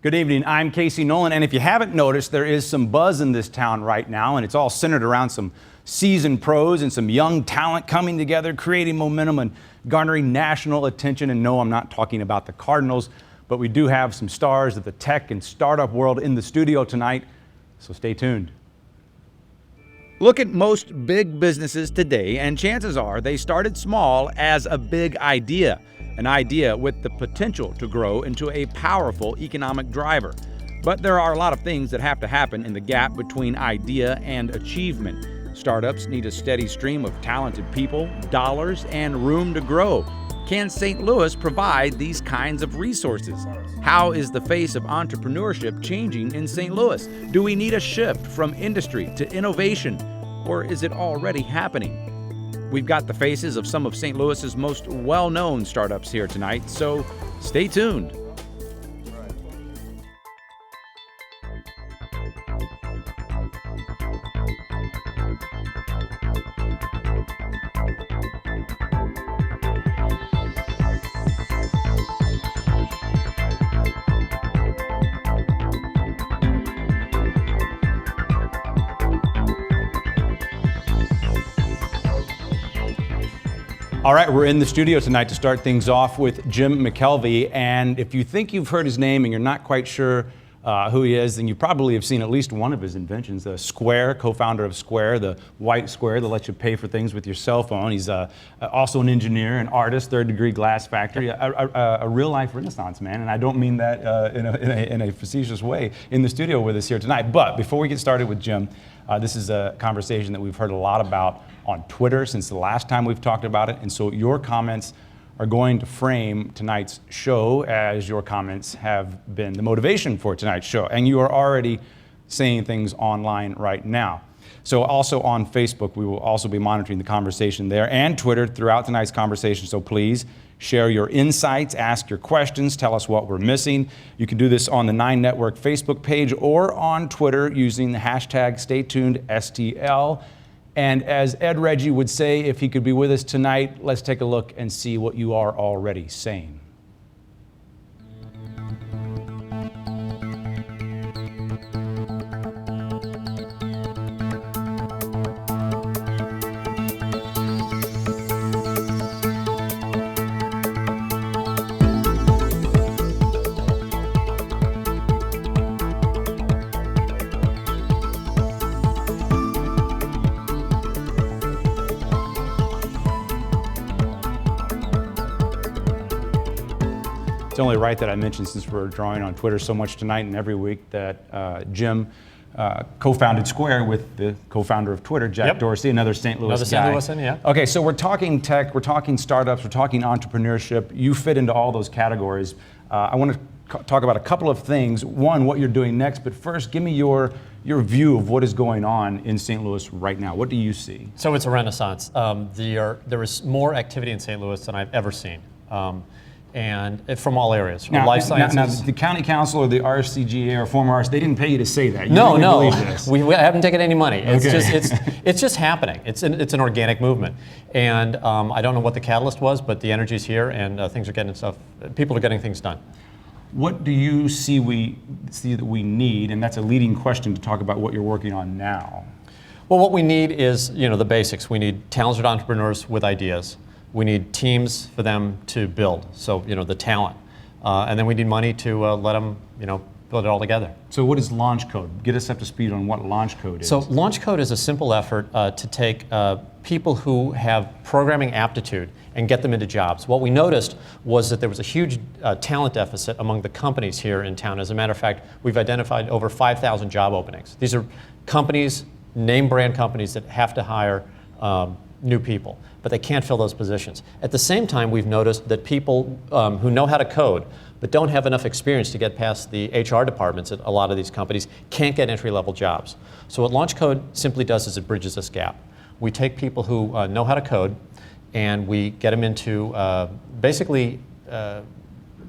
Good evening, I'm Casey Nolan, and if you haven't noticed, there is some buzz in this town right now, and it's all centered around some seasoned pros and some young talent coming together, creating momentum and garnering national attention. And no, I'm not talking about the Cardinals, but we do have some stars of the tech and startup world in the studio tonight, so stay tuned. Look at most big businesses today, and chances are they started small as a big idea. An idea with the potential to grow into a powerful economic driver. But there are a lot of things that have to happen in the gap between idea and achievement. Startups need a steady stream of talented people, dollars, and room to grow. Can St. Louis provide these kinds of resources? How is the face of entrepreneurship changing in St. Louis? Do we need a shift from industry to innovation, or is it already happening? We've got the faces of some of St. Louis's most well-known startups here tonight, so stay tuned. All right, we're in the studio tonight to start things off with Jim McKelvey, and if you think you've heard his name and you're not quite sure who he is, then you probably have seen at least one of his inventions. Square, co-founder of Square, the white square that lets you pay for things with your cell phone. He's also an engineer, an artist, third-degree glass factory, a real-life Renaissance man, and I don't mean that in a facetious way, in the studio with us here tonight. But before we get started with Jim, this is a conversation that we've heard a lot about on Twitter since the last time we've talked about it, and so your comments are going to frame tonight's show, as your comments have been the motivation for tonight's show, and you are already saying things online right now. So also on Facebook, we will also be monitoring the conversation there, and Twitter throughout tonight's conversation, so please share your insights, ask your questions, tell us what we're missing. You can do this on the 9 Network Facebook page or on Twitter using the hashtag StayTunedSTL. And as Ed Reggie would say, if he could be with us tonight, let's take a look and see what you are already saying. It's only right that I mentioned, since we're drawing on Twitter so much tonight and every week, that Jim co-founded Square with the co-founder of Twitter, Jack Dorsey, another St. Louis guy. St. Louisan, yeah. Okay, so we're talking tech, we're talking startups, we're talking entrepreneurship. You fit into all those categories. I want to talk about a couple of things. One, what you're doing next, but first, give me your view of what is going on in St. Louis right now. What do you see? So it's a renaissance. There is more activity in St. Louis than I've ever seen. And from all areas, from life sciences. Now, the county council or the RCGA or former RC, they didn't pay you to say that. You no, really believe this. We haven't taken any money. It's Okay. it's just happening. It's an organic movement, and I don't know what the catalyst was, but the energy's here, and things are getting stuff. People are getting things done. What do you see that we need? And that's a leading question to talk about what you're working on now. Well, what we need is the basics. We need talented entrepreneurs with ideas. We need teams for them to build, so the talent, and then we need money to let them build it all together. So what is Launch Code? Get us up to speed on what Launch Code is. So Launch Code is a simple effort to take people who have programming aptitude and get them into jobs. What we noticed was that there was a huge talent deficit among the companies here in town. As a matter of fact, we've identified over 5,000 job openings. These are companies, name brand companies, that have to hire new people, but they can't fill those positions. At the same time, we've noticed that people who know how to code but don't have enough experience to get past the HR departments at a lot of these companies can't get entry-level jobs. So what Launch Code simply does is it bridges this gap. We take people who know how to code and we get them into basically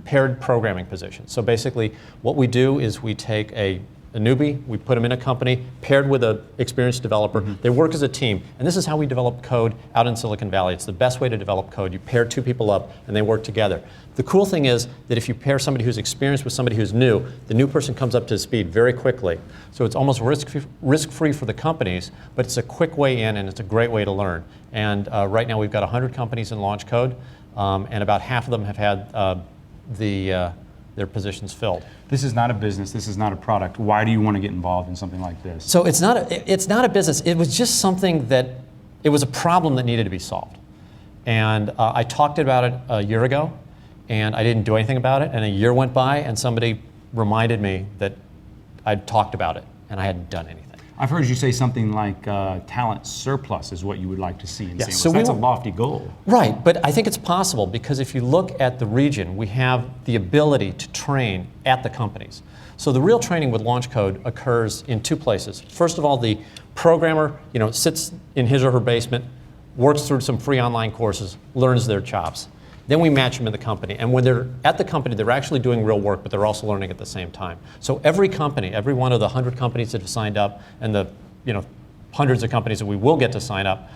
paired programming positions. So basically what we do is we take a a newbie, we put them in a company paired with an experienced developer. They work as a team, and this is how we develop code out in Silicon Valley. It's the best way to develop code. You pair two people up, and they work together. The cool thing is that if you pair somebody who's experienced with somebody who's new, the new person comes up to speed very quickly. So it's almost risk-free for the companies, but it's a quick way in, and it's a great way to learn. And right now we've got 100 companies in Launch Code, and about half of them have had their positions filled. This is not a business, this is not a product. Why do you want to get involved in something like this? So it's not a business. It was just something it was a problem that needed to be solved. And I talked about it a year ago, and I didn't do anything about it, and a year went by, and somebody reminded me that I'd talked about it, and I hadn't done anything. I've heard you say something like talent surplus is what you would like to see in St. Louis. So that's a lofty goal. Right, but I think it's possible because if you look at the region, we have the ability to train at the companies. So the real training with Launch Code occurs in two places. First of all, the programmer, sits in his or her basement, works through some free online courses, learns their chops. Then we match them in the company. And when they're at the company, they're actually doing real work, but they're also learning at the same time. So every company, every one of the 100 companies that have signed up, and the hundreds of companies that we will get to sign up,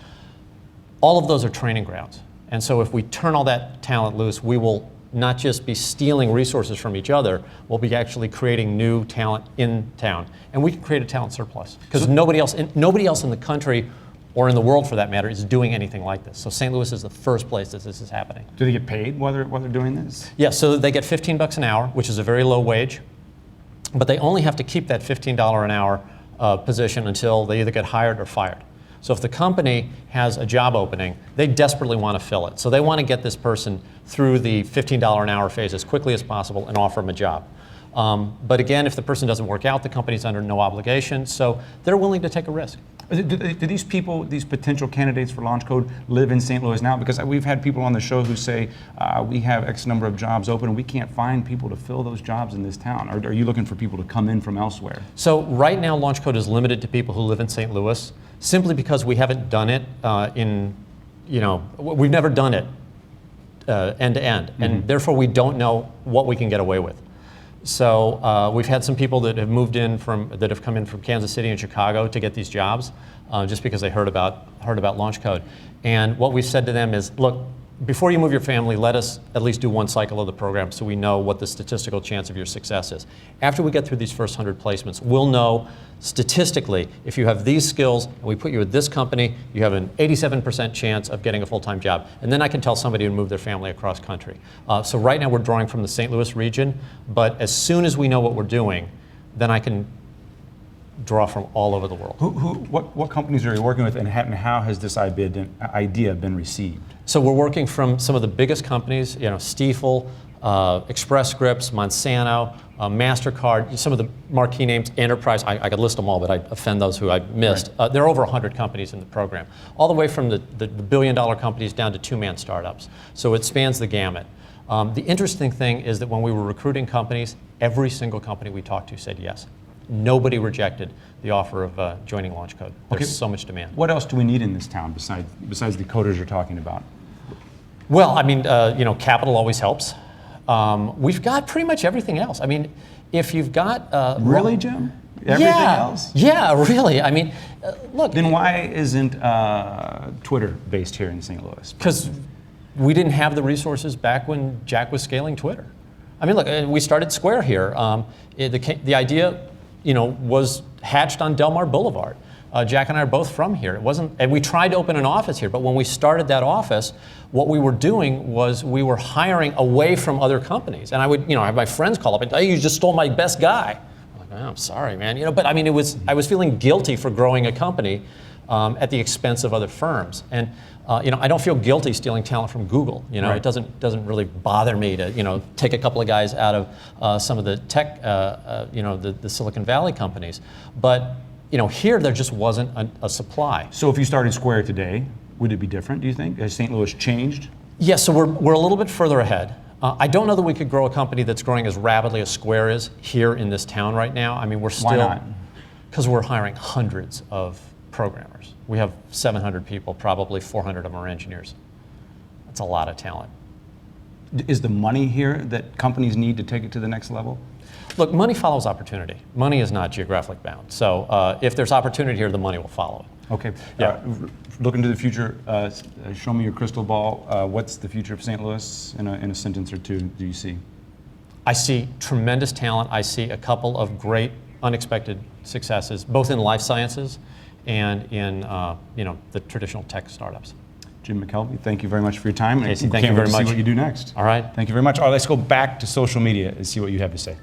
all of those are training grounds. And so if we turn all that talent loose, we will not just be stealing resources from each other, we'll be actually creating new talent in town. And we can create a talent surplus. Because nobody else in the country, or in the world for that matter, is doing anything like this. So St. Louis is the first place that this is happening. Do they get paid while they're doing this? Yeah, so they get $15 an hour, which is a very low wage, but they only have to keep that $15 an hour position until they either get hired or fired. So if the company has a job opening, they desperately want to fill it. So they want to get this person through the $15 an hour phase as quickly as possible and offer them a job. But again, if the person doesn't work out, the company's under no obligation, so they're willing to take a risk. Do these people, these potential candidates for Launch Code, live in St. Louis now? Because we've had people on the show who say, we have X number of jobs open and we can't find people to fill those jobs in this town. Are you looking for people to come in from elsewhere? So right now, Launch Code is limited to people who live in St. Louis, simply because we haven't done it we've never done it end to end, and therefore we don't know what we can get away with. So we've had some people that have come in from Kansas City and Chicago to get these jobs, just because they heard about Launch Code. And what we've said to them is, look, before you move your family, let us at least do one cycle of the program so we know what the statistical chance of your success is. After we get through these first 100 placements, we'll know statistically, if you have these skills and we put you at this company, you have an 87% chance of getting a full-time job. And then I can tell somebody to move their family across country. So right now we're drawing from the St. Louis region, but as soon as we know what we're doing, then I can draw from all over the world. What companies are you working with, and how has this idea been received? So we're working from some of the biggest companies, Stiefel, Express Scripts, Monsanto, MasterCard, some of the marquee names, Enterprise. I could list them all, but I'd offend those who I missed. Right. There are over 100 companies in the program, all the way from the billion-dollar companies down to two-man startups. So it spans the gamut. The interesting thing is that when we were recruiting companies, every single company we talked to said yes. Nobody rejected the offer of joining Launch Code. There's so much demand. What else do we need in this town besides the coders you're talking about? Well, I mean, capital always helps. We've got pretty much everything else. I mean, if you've got... really, Jim? Everything else? Yeah, really. I mean, look... Then why isn't Twitter based here in St. Louis? Because we didn't have the resources back when Jack was scaling Twitter. I mean, look, we started Square here. The idea, was hatched on Del Mar Boulevard. Jack and I are both from here. And we tried to open an office here, but when we started that office, what we were doing was we were hiring away from other companies. And I would, have my friends call up and say, hey, you just stole my best guy. I'm like, oh, I'm sorry, man. But I mean, I was feeling guilty for growing a company at the expense of other firms. And I don't feel guilty stealing talent from Google. Right. It doesn't really bother me to take a couple of guys out of some of the tech, the Silicon Valley companies. But here there just wasn't a supply. So if you started Square today, would it be different, do you think? Has St. Louis changed? Yes, so we're a little bit further ahead. I don't know that we could grow a company that's growing as rapidly as Square is here in this town right now. I mean, we're still... Why not? Because we're hiring hundreds of programmers. We have 700 people, probably 400 of them are engineers. That's a lot of talent. Is the money here that companies need to take it to the next level? Look, money follows opportunity. Money is not geographically bound. So if there's opportunity here, the money will follow it. Okay. Yeah. Looking to the future, show me your crystal ball. What's the future of St. Louis in a sentence or two do you see? I see tremendous talent. I see a couple of great unexpected successes, both in life sciences and in the traditional tech startups. Jim McKelvey, thank you very much for your time. Casey, thank you very much. See what you do next. All right. Thank you very much. All right, let's go back to social media and see what you have to say.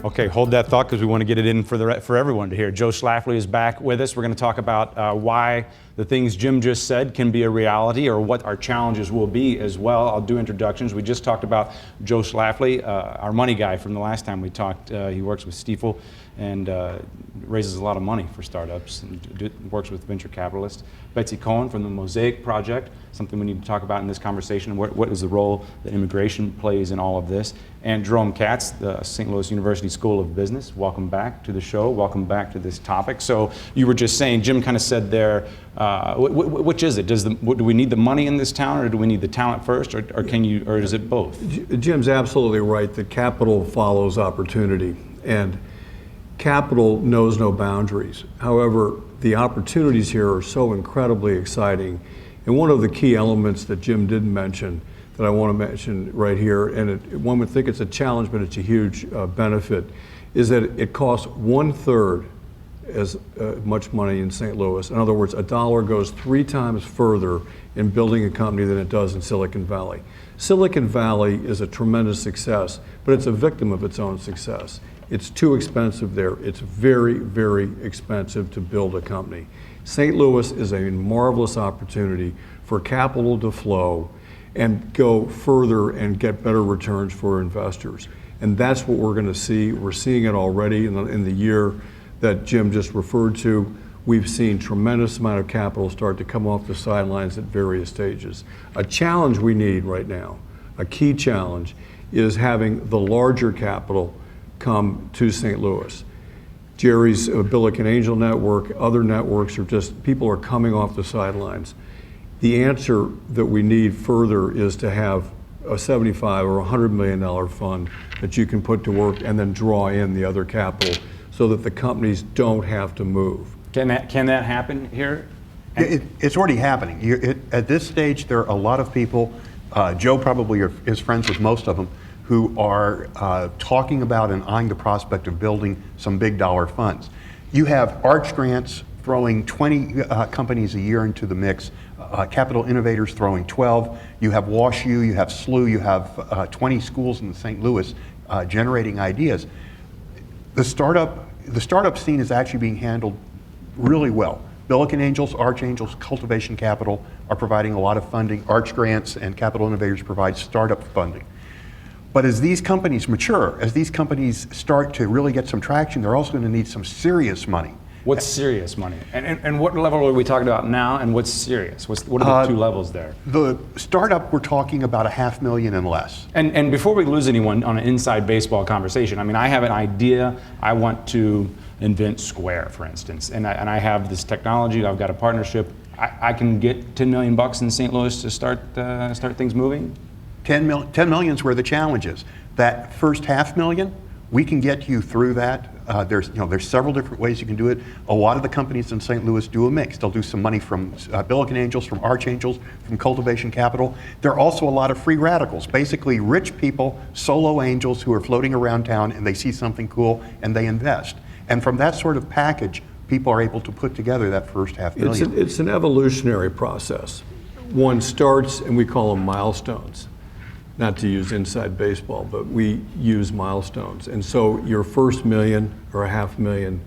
Okay, hold that thought because we want to get it in for everyone to hear. Joe Schlafly is back with us. We're going to talk about why the things Jim just said can be a reality, or what our challenges will be as well. I'll do introductions. We just talked about Joe Schlafly, our money guy from the last time we talked. He works with Stifel and raises a lot of money for startups and works with venture capitalists. Betsy Cohen from the Mosaic Project, something we need to talk about in this conversation. What is the role that immigration plays in all of this? And Jerome Katz, the St. Louis University School of Business. Welcome back to the show. Welcome back to this topic. So you were just saying, Jim kind of said there, which is it? Do we need the money in this town, or do we need the talent first, or is it both? Jim's absolutely right that capital follows opportunity, and capital knows no boundaries. However, the opportunities here are so incredibly exciting. And one of the key elements that Jim didn't mention that I want to mention right here, and one would think it's a challenge, but it's a huge benefit, is that it costs 1/3 as much money in St. Louis. In other words, a dollar goes 3 times further in building a company than it does in Silicon Valley. Silicon Valley is a tremendous success, but it's a victim of its own success. It's too expensive there. It's very, very expensive to build a company. St. Louis is a marvelous opportunity for capital to flow and go further and get better returns for investors. And that's what we're going to see. We're seeing it already in the year that Jim just referred to. We've seen tremendous amount of capital start to come off the sidelines at various stages. A challenge we need right now, a key challenge, is having the larger capital come to St. Louis. Jerry's Billiken Angel Network, other networks are just, people are coming off the sidelines. The answer that we need further is to have a $75 or $100 million fund that you can put to work and then draw in the other capital so that the companies don't have to move. Can that happen here? It's already happening. At this stage, there are a lot of people, Joe probably is friends with most of them, who are talking about and eyeing the prospect of building some big dollar funds. You have Arch Grants throwing 20 companies a year into the mix, Capital Innovators throwing 12, you have WashU, you have SLU, you have 20 schools in St. Louis generating ideas. The startup scene is actually being handled really well. Billiken Angels, Arch Angels, Cultivation Capital are providing a lot of funding. Arch Grants and Capital Innovators provide startup funding. But as these companies mature, as these companies start to really get some traction, they're also going to need some serious money. What's serious money? And what level are we talking about now, and what's serious? What are the two levels there? The startup, we're talking about $500,000 and less. And before we lose anyone on an inside baseball conversation, I mean, I have an idea. I want to invent Square, for instance, and I have this technology. I've got a partnership. I can get $10 million in St. Louis to start things moving. 10 million is where the challenge is. That first $500,000, we can get you through that. There's several different ways you can do it. A lot of the companies in St. Louis do a mix. They'll do some money from Billiken Angels, from Arch Angels, from Cultivation Capital. There are also a lot of free radicals, basically rich people, solo angels who are floating around town and they see something cool and they invest. And from that sort of package, people are able to put together that first $500,000. It's an evolutionary process. One starts, and we call them milestones. Not to use inside baseball, but we use milestones. And so your first million or a $500,000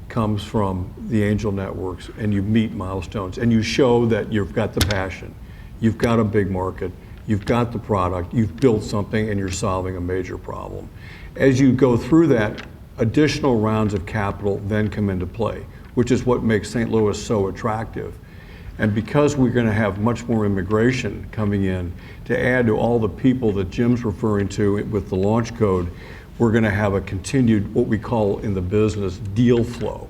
comes from the angel networks, and you meet milestones, and you show that you've got the passion, you've got a big market, you've got the product, you've built something, and you're solving a major problem. As you go through that, additional rounds of capital then come into play, which is what makes St. Louis so attractive. And because we're going to have much more immigration coming in, to add to all the people that Jim's referring to with the launch code, we're going to have a continued, what we call in the business, deal flow.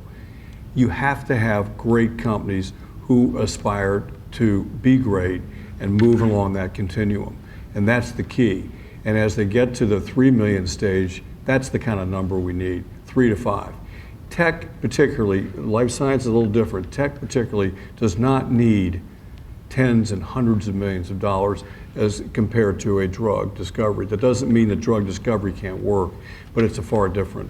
You have to have great companies who aspire to be great and move along that continuum. And that's the key. And as they get to the 3 million stage, that's the kind of number we need, 3 to 5. Tech particularly, life science is a little different. Tech particularly does not need tens and hundreds of millions of dollars as compared to a drug discovery. That doesn't mean that drug discovery can't work, but it's a far different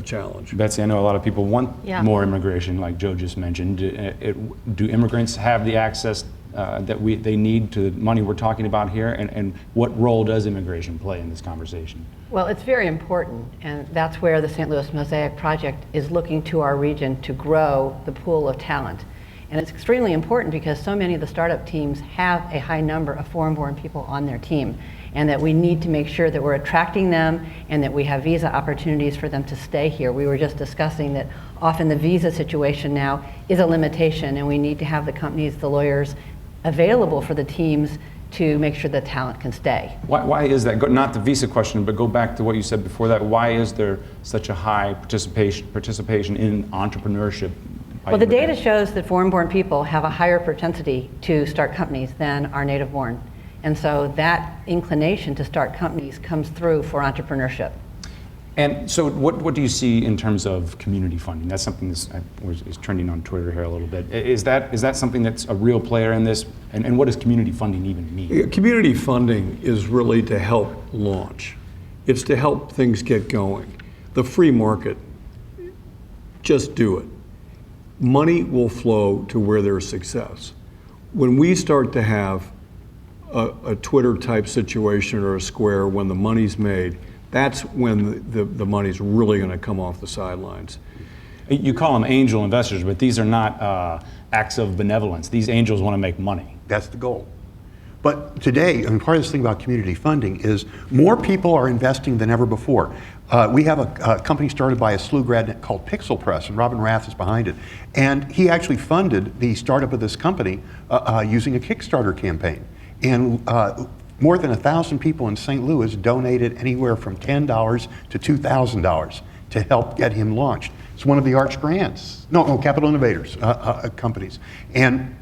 challenge. Betsy, I know a lot of people want more immigration, like Joe just mentioned. Do immigrants have the access that they need to the money we're talking about here? And what role does immigration play in this conversation? Well, it's very important, and that's where the St. Louis Mosaic Project is looking to our region to grow the pool of talent. And it's extremely important because so many of the startup teams have a high number of foreign-born people on their team, and that we need to make sure that we're attracting them and that we have visa opportunities for them to stay here. We were just discussing that often the visa situation now is a limitation, and we need to have the companies, the lawyers, available for the teams to make sure that talent can stay. Why is that? Not the visa question, but go back to what you said before that. Why is there such a high participation in entrepreneurship? Well, the data shows that foreign-born people have a higher propensity to start companies than our native-born. And so that inclination to start companies comes through for entrepreneurship. And so what do you see in terms of community funding? That's something that is trending on Twitter here a little bit. Is that something that's a real player in this? And what does community funding even mean? Community funding is really to help launch. It's to help things get going. The free market, just do it. Money will flow to where there's success. When we start to have a Twitter type situation or a Square, when the money's made, that's when the money's really going to come off the sidelines. You call them angel investors, but these are not acts of benevolence. These angels want to make money. That's the goal. But today, and part of this thing about community funding is more people are investing than ever before. We have a company started by a SLU grad called Pixel Press, and Robin Rath is behind it. And he actually funded the startup of this company using a Kickstarter campaign. And more than 1,000 people in St. Louis donated anywhere from $10 to $2,000 to help get him launched. It's one of the Arch grants, no, Capital Innovators companies. And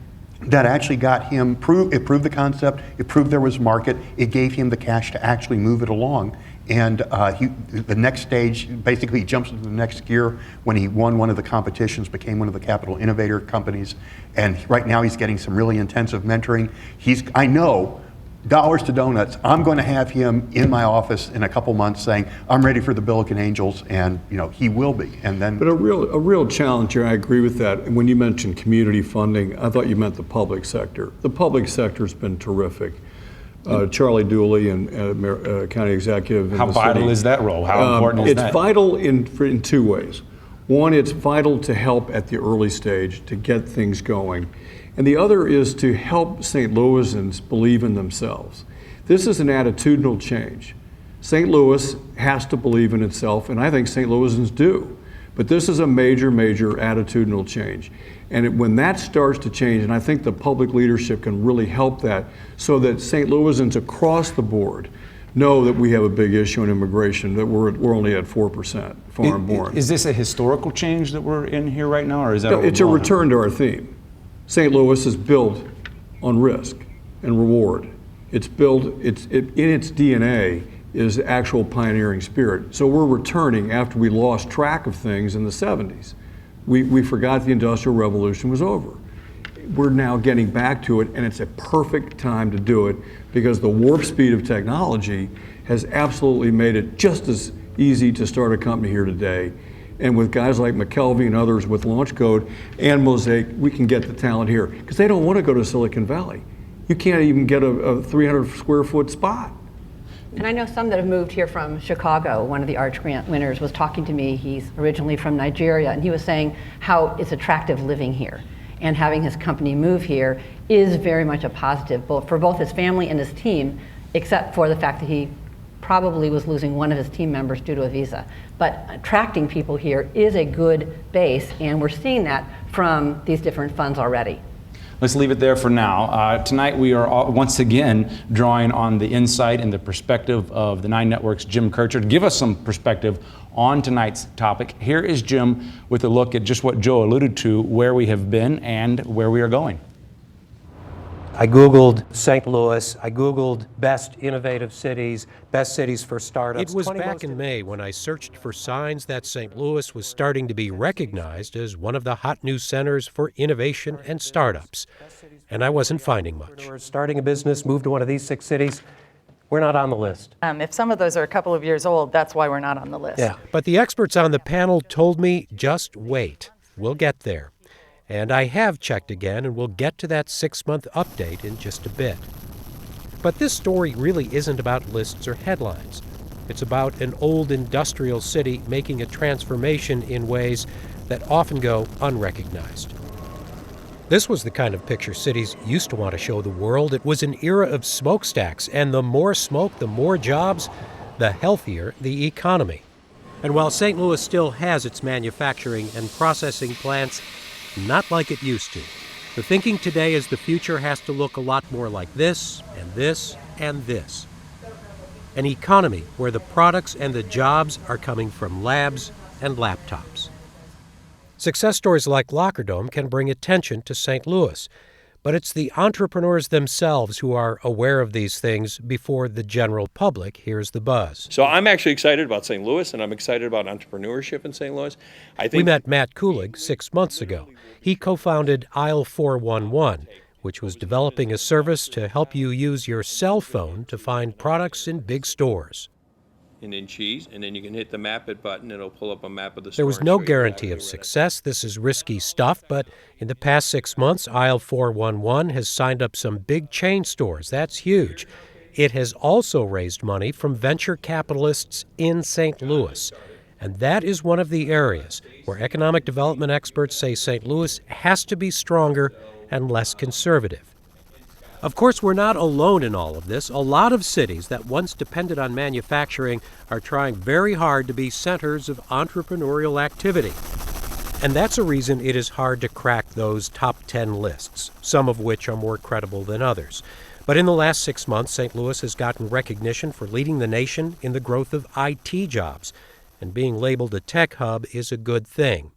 that actually got him, it proved the concept, it proved there was market, it gave him the cash to actually move it along. And the next stage, basically he jumps into the next gear when he won one of the competitions, became one of the Capital Innovator companies. And right now he's getting some really intensive mentoring. I know, dollars to donuts, I'm going to have him in my office in a couple months saying, I'm ready for the Billiken Angels, and he will be. And then, but a real challenge here, I agree with that. And when you mentioned community funding, I thought you meant the public sector. The public sector's been terrific. Charlie Dooley and county executive. How vital is that role? How important is that? It's vital in two ways. One, it's vital to help at the early stage to get things going. And the other is to help St. Louisans believe in themselves. This is an attitudinal change. St. Louis has to believe in itself, and I think St. Louisans do. But this is a major, major attitudinal change. And when that starts to change, and I think the public leadership can really help that, so that St. Louisans across the board know that we have a big issue in immigration, that we're only at 4% foreign born. Is this a historical change that we're in here right now, or is that? No, it's a return to our theme. St. Louis is built on risk and reward. It's built, in its DNA is actual pioneering spirit. So we're returning after we lost track of things in the 70s. We forgot the Industrial Revolution was over. We're now getting back to it, and it's a perfect time to do it because the warp speed of technology has absolutely made it just as easy to start a company here today And with guys like McKelvey and others with Launch Code and Mosaic, we can get the talent here. Because they don't want to go to Silicon Valley. You can't even get a 300 square foot spot. And I know some that have moved here from Chicago. One of the Arch Grant winners was talking to me. He's originally from Nigeria, and he was saying how it's attractive living here. And having his company move here is very much a positive for both his family and his team, except for the fact that he probably was losing one of his team members due to a visa. But attracting people here is a good base, and we're seeing that from these different funds already. Let's leave it there for now. Tonight we are once again drawing on the insight and the perspective of the 9 Network's Jim Kircher to give us some perspective on tonight's topic. Here is Jim with a look at just what Joe alluded to, where we have been and where we are going. I Googled St. Louis, I Googled best innovative cities, best cities for startups. It was back in May when I searched for signs that St. Louis was starting to be recognized as one of the hot new centers for innovation and startups. And I wasn't finding much. Starting a business, move to one of these 6 cities, we're not on the list. If some of those are a couple of years old, that's why we're not on the list. Yeah. But the experts on the panel told me, just wait. We'll get there. And I have checked again, and we'll get to that 6-month update in just a bit. But this story really isn't about lists or headlines. It's about an old industrial city making a transformation in ways that often go unrecognized. This was the kind of picture cities used to want to show the world. It was an era of smokestacks, and the more smoke, the more jobs, the healthier the economy. And while St. Louis still has its manufacturing and processing plants, not like it used to. The thinking today is the future has to look a lot more like this, and this, and this. An economy where the products and the jobs are coming from labs and laptops. Success stories like Lockerdome can bring attention to St. Louis, but it's the entrepreneurs themselves who are aware of these things before the general public hears the buzz. So I'm actually excited about St. Louis, and I'm excited about entrepreneurship in St. Louis. We met Matt Kulig 6 months ago. He co-founded Aisle 411, which was developing a service to help you use your cell phone to find products in big stores. And then cheese, and then you can hit the map it button, and it'll pull up a map of the store. There was no guarantee of success. This is risky stuff, but in the past 6 months, Aisle 411 has signed up some big chain stores. That's huge. It has also raised money from venture capitalists in St. Louis. And that is one of the areas where economic development experts say St. Louis has to be stronger and less conservative. Of course, we're not alone in all of this. A lot of cities that once depended on manufacturing are trying very hard to be centers of entrepreneurial activity. And that's a reason it is hard to crack those top 10 lists, some of which are more credible than others. But in the last 6 months, St. Louis has gotten recognition for leading the nation in the growth of IT jobs. And being labeled a tech hub is a good thing.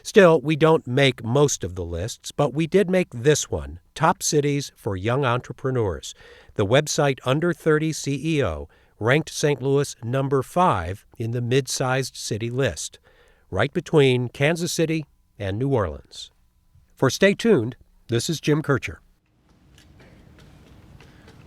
Still, we don't make most of the lists, but we did make this one, Top Cities for Young Entrepreneurs. The website Under 30 CEO ranked St. Louis number 5 in the mid-sized city list, right between Kansas City and New Orleans. For Stay Tuned, this is Jim Kircher.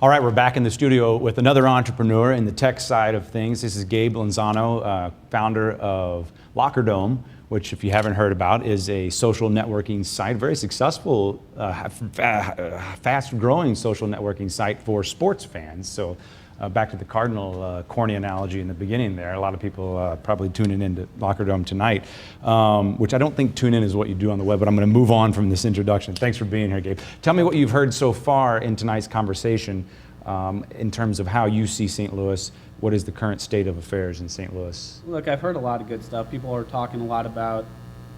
All right, we're back in the studio with another entrepreneur in the tech side of things. This is Gabe Lanzano, founder of Lockerdome, which, if you haven't heard about, is a social networking site, very successful, fast-growing social networking site for sports fans. So back to the Cardinal corny analogy in the beginning there, a lot of people probably tuning into Lockerdome tonight, which I don't think tune in is what you do on the web, but I'm going to move on from this introduction. Thanks for being here, Gabe. Tell me what you've heard so far in tonight's conversation in terms of how you see St. Louis. What is the current state of affairs in St. Louis? Look, I've heard a lot of good stuff. People are talking a lot about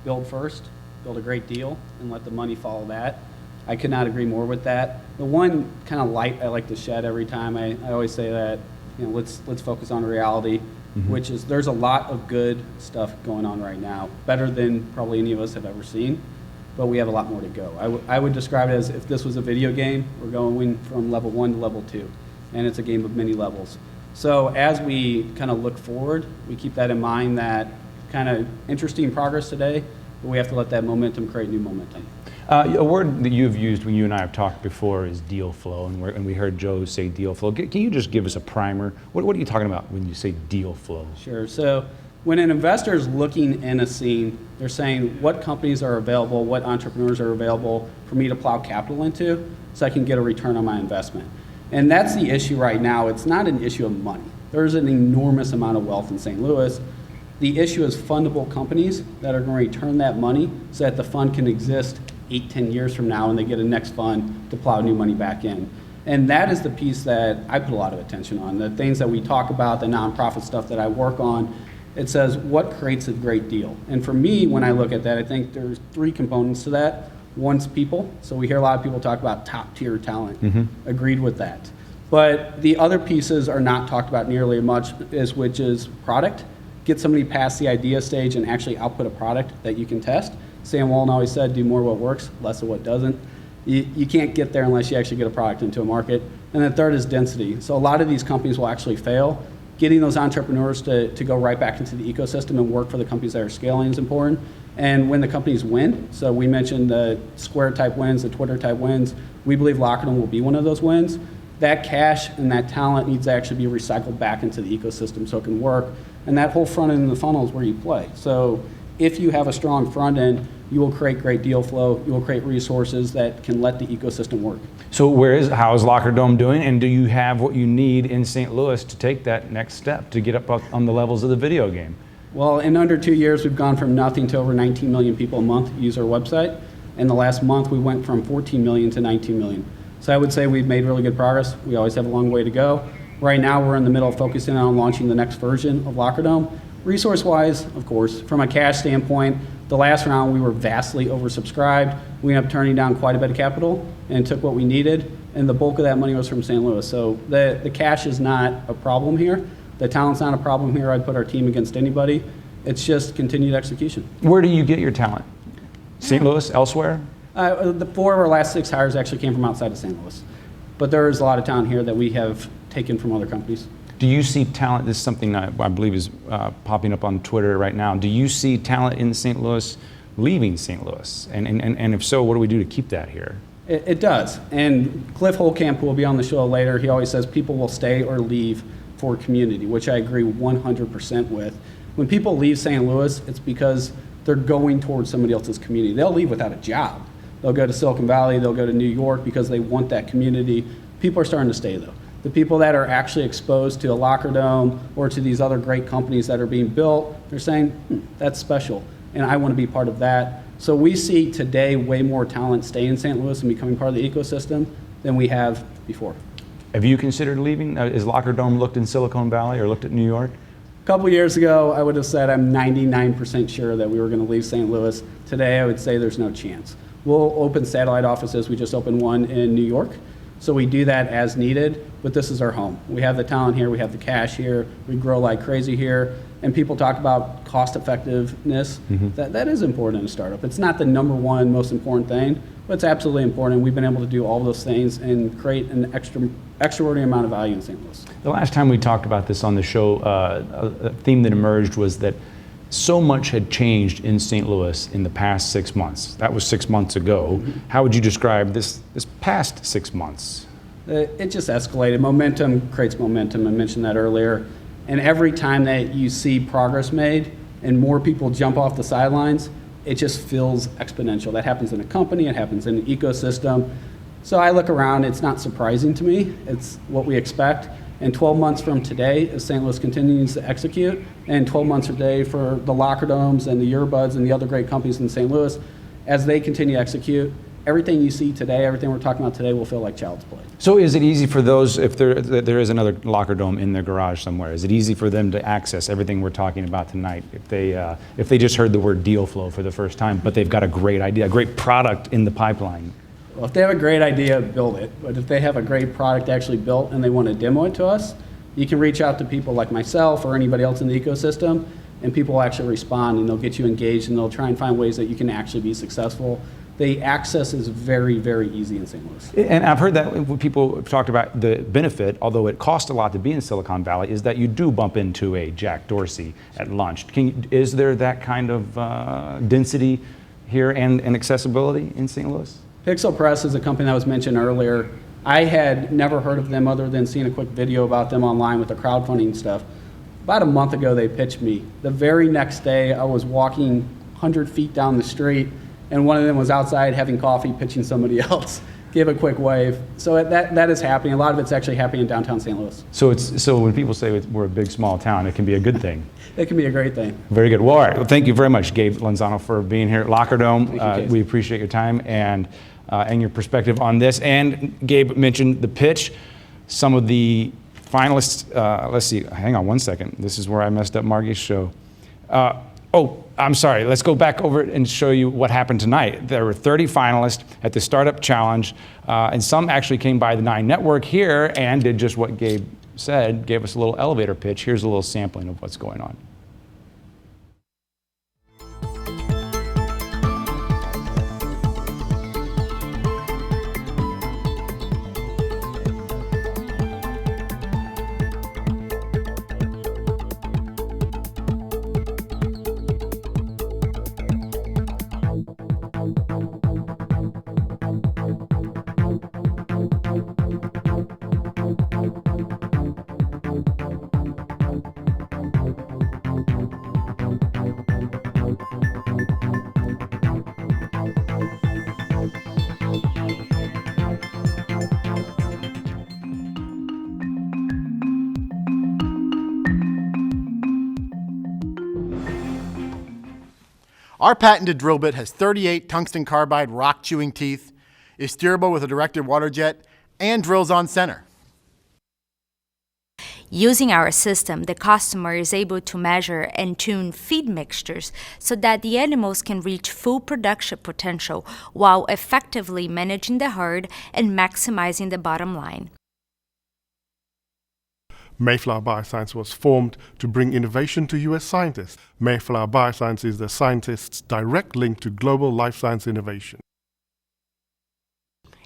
build first, build a great deal, and let the money follow that. I could not agree more with that. The one kind of light I like to shed every time, I always say that, let's focus on reality, which is there's a lot of good stuff going on right now, better than probably any of us have ever seen, but we have a lot more to go. I would describe it as if this was a video game, we're going from level 1 to level 2, and it's a game of many levels. So as we kind of look forward, we keep that in mind, that kind of interesting progress today, but we have to let that momentum create new momentum. A word that you've used when you and I have talked before is deal flow, and we heard Joe say deal flow. Can you just give us a primer? What are you talking about when you say deal flow? Sure. So When an investor is looking in a scene, they're saying what companies are available, what entrepreneurs are available for me to plow capital into so I can get a return on my investment. And that's the issue right now. It's not an issue of money. There's an enormous amount of wealth in St. Louis. The issue is fundable companies that are going to return that money so that the fund can exist 8-10 years from now and they get a next fund to plow new money back in. And that is the piece that I put a lot of attention on. The things that we talk about, the nonprofit stuff that I work on, it says what creates a great deal. And for me, when I look at that, I think there's 3 components to that. One's people. So we hear a lot of people talk about top tier talent. Agreed with that. But the other pieces are not talked about nearly as much, which is product. Get somebody past the idea stage and actually output a product that you can test. Sam Walton always said, do more of what works, less of what doesn't. You can't get there unless you actually get a product into a market. And the third is density. So a lot of these companies will actually fail. Getting those entrepreneurs to go right back into the ecosystem and work for the companies that are scaling is important. And when the companies win, so we mentioned the Square type wins, the Twitter type wins, we believe Lockerdom will be one of those wins. That cash and that talent needs to actually be recycled back into the ecosystem so it can work. And that whole front end of the funnel is where you play. So if you have a strong front end, you will create great deal flow, you will create resources that can let the ecosystem work. So how is Lockerdom doing, and do you have what you need in St. Louis to take that next step to get up on the levels of the video game? Well, in under 2 years, we've gone from nothing to over 19 million people a month use our website. In the last month, we went from 14 million to 19 million. So I would say we've made really good progress. We always have a long way to go. Right now, we're in the middle of focusing on launching the next version of Lockerdom. Resource-wise, of course, from a cash standpoint, the last round we were vastly oversubscribed. We ended up turning down quite a bit of capital and took what we needed, and the bulk of that money was from St. Louis. So the cash is not a problem here. The talent's not a problem here. I'd put our team against anybody. It's just continued execution. Where do you get your talent? St. Louis, elsewhere? The 4 of our last 6 hires actually came from outside of St. Louis. But there is a lot of talent here that we have taken from other companies. Do you see talent? This is something I believe is popping up on Twitter right now. Do you see talent in St. Louis leaving St. Louis? And if so, what do we do to keep that here? It does. And Cliff Holcamp, who will be on the show later, he always says people will stay or leave for community, which I agree 100% with. When people leave St. Louis, it's because they're going towards somebody else's community. They'll leave without a job. They'll go to Silicon Valley, they'll go to New York because they want that community. People are starting to stay though. The people that are actually exposed to a Lockerdom or to these other great companies that are being built, they're saying, that's special, and I want to be part of that. So we see today way more talent stay in St. Louis and becoming part of the ecosystem than we have before. Have you considered leaving? Is Lockerdom looked in Silicon Valley or looked at New York? A couple years ago, I would have said I'm 99% sure that we were going to leave St. Louis. Today, I would say there's no chance. We'll open satellite offices. We just opened one in New York. So we do that as needed, but this is our home. We have the talent here, we have the cash here, we grow like crazy here, and people talk about cost effectiveness. That is important in a startup. It's not the number one most important thing, but it's absolutely important. We've been able to do all of those things and create an extraordinary amount of value in St. Louis. The last time we talked about this on the show, a theme that emerged was that so much had changed in St. Louis in the past 6 months. That was 6 months ago. How would you describe this past 6 months? It just escalated. Momentum creates momentum. I mentioned that earlier. And every time that you see progress made and more people jump off the sidelines, it just feels exponential. That happens in a company, it happens in an ecosystem. So I look around, it's not surprising to me. It's what we expect. And 12 months from today, as St. Louis continues to execute, and 12 months from today for the Lockerdoms and the Earbuds and the other great companies in St. Louis, as they continue to execute, everything you see today, everything we're talking about today will feel like child's play. So is it easy for those, if there is another Lockerdom in their garage somewhere, is it easy for them to access everything we're talking about tonight if they just heard the word deal flow for the first time, but they've got a great idea, a great product in the pipeline? Well, if they have a great idea, build it. But if they have a great product actually built and they want to demo it to us, you can reach out to people like myself or anybody else in the ecosystem, and people will actually respond and they'll get you engaged and they'll try and find ways that you can actually be successful. The access is very, very easy in St. Louis. And I've heard that when people have talked about the benefit, although it costs a lot to be in Silicon Valley, is that you do bump into a Jack Dorsey at lunch. Is there that kind of density here and accessibility in St. Louis? Pixel Press is a company that was mentioned earlier. I had never heard of them other than seeing a quick video about them online with the crowdfunding stuff. About a month ago, they pitched me. The very next day, I was walking 100 feet down the street, and one of them was outside having coffee, pitching somebody else. Give a quick wave. So that is happening. A lot of it's actually happening in downtown St. Louis. So when people say we're a big, small town, it can be a good thing. It can be a great thing. Very good. Well, all right. Well, thank you very much, Gabe Lanzano, for being here at Locker Dome. Thank you, Casey. We appreciate your time and your perspective on this. And Gabe mentioned the pitch. Some of the finalists, let's see, hang on one second. This is where I messed up Margie's show. I'm sorry. Let's go back over and show you what happened tonight. There were 30 finalists at the Startup Challenge, and some actually came by the 9 Network here and did just what Gabe said, gave us a little elevator pitch. Here's a little sampling of what's going on. Our patented drill bit has 38 tungsten carbide rock-chewing teeth, is steerable with a directed water jet, and drills on center. Using our system, the customer is able to measure and tune feed mixtures so that the animals can reach full production potential while effectively managing the herd and maximizing the bottom line. Mayflower Bioscience was formed to bring innovation to U.S. scientists. Mayflower Bioscience is the scientists' direct link to global life science innovation.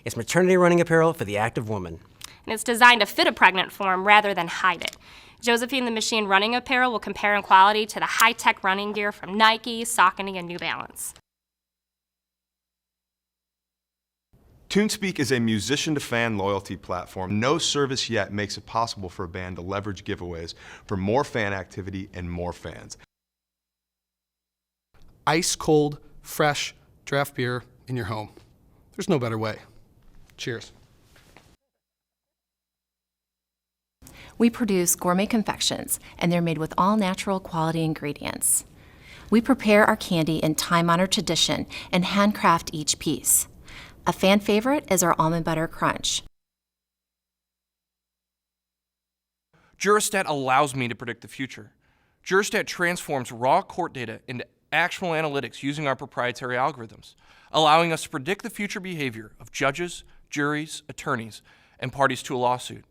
It's maternity running apparel for the active woman. And it's designed to fit a pregnant form rather than hide it. Josephine the Machine running apparel will compare in quality to the high-tech running gear from Nike, Saucony, and New Balance. TuneSpeak is a musician-to-fan loyalty platform. No service yet makes it possible for a band to leverage giveaways for more fan activity and more fans. Ice cold, fresh draft beer in your home. There's no better way. Cheers. We produce gourmet confections, and they're made with all-natural quality ingredients. We prepare our candy in time-honored tradition and handcraft each piece. A fan favorite is our almond butter crunch. Jurastat allows me to predict the future. Jurastat transforms raw court data into actual analytics using our proprietary algorithms, allowing us to predict the future behavior of judges, juries, attorneys, and parties to a lawsuit.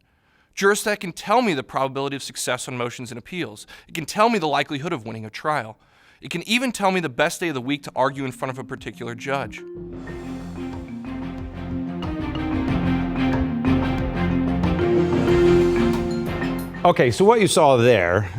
Jurastat can tell me the probability of success on motions and appeals. It can tell me the likelihood of winning a trial. It can even tell me the best day of the week to argue in front of a particular judge. Okay, so what you saw there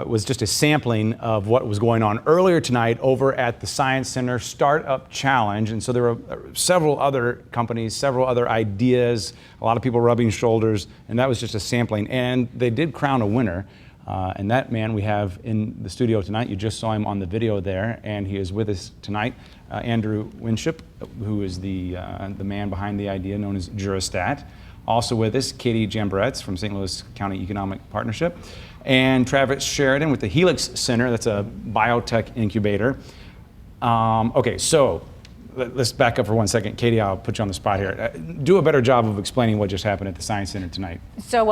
was just a sampling of what was going on earlier tonight over at the Science Center Startup Challenge. And so there were several other companies, several other ideas, a lot of people rubbing shoulders, and that was just a sampling. And they did crown a winner. And that man we have in the studio tonight, you just saw him on the video there, and he is with us tonight, Andrew Winship, who is the man behind the idea known as Jurastat. Also with us, Katie Jambaretz from St. Louis County Economic Partnership, and Travis Sheridan with the Helix Center, that's a biotech incubator. Okay, so let's back up for 1 second. Katie, I'll put you on the spot here. Do a better job of explaining what just happened at the Science Center tonight. So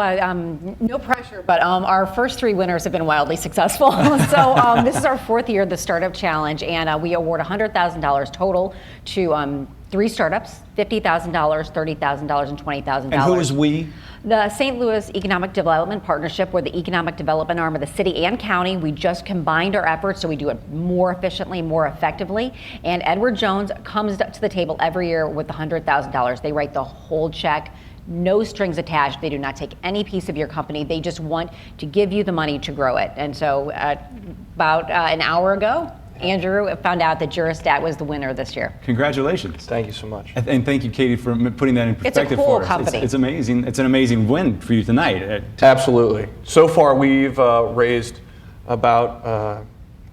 no pressure, but our first 3 winners have been wildly successful. So this is our 4th year of the Startup Challenge, and we award $100,000 total to 3 startups, $50,000, $30,000, and $20,000. And who is we? The St. Louis Economic Development Partnership. We're the economic development arm of the city and county. We just combined our efforts so we do it more efficiently, more effectively. And Edward Jones comes to the table every year with $100,000. They write the whole check. No strings attached. They do not take any piece of your company. They just want to give you the money to grow it. And so about an hour ago, Andrew found out that Jurastat was the winner this year. Congratulations. Thank you so much. And thank you, Katie, for putting that in perspective cool for us. company. It's amazing. It's an amazing win for you tonight. Absolutely. So far, we've raised about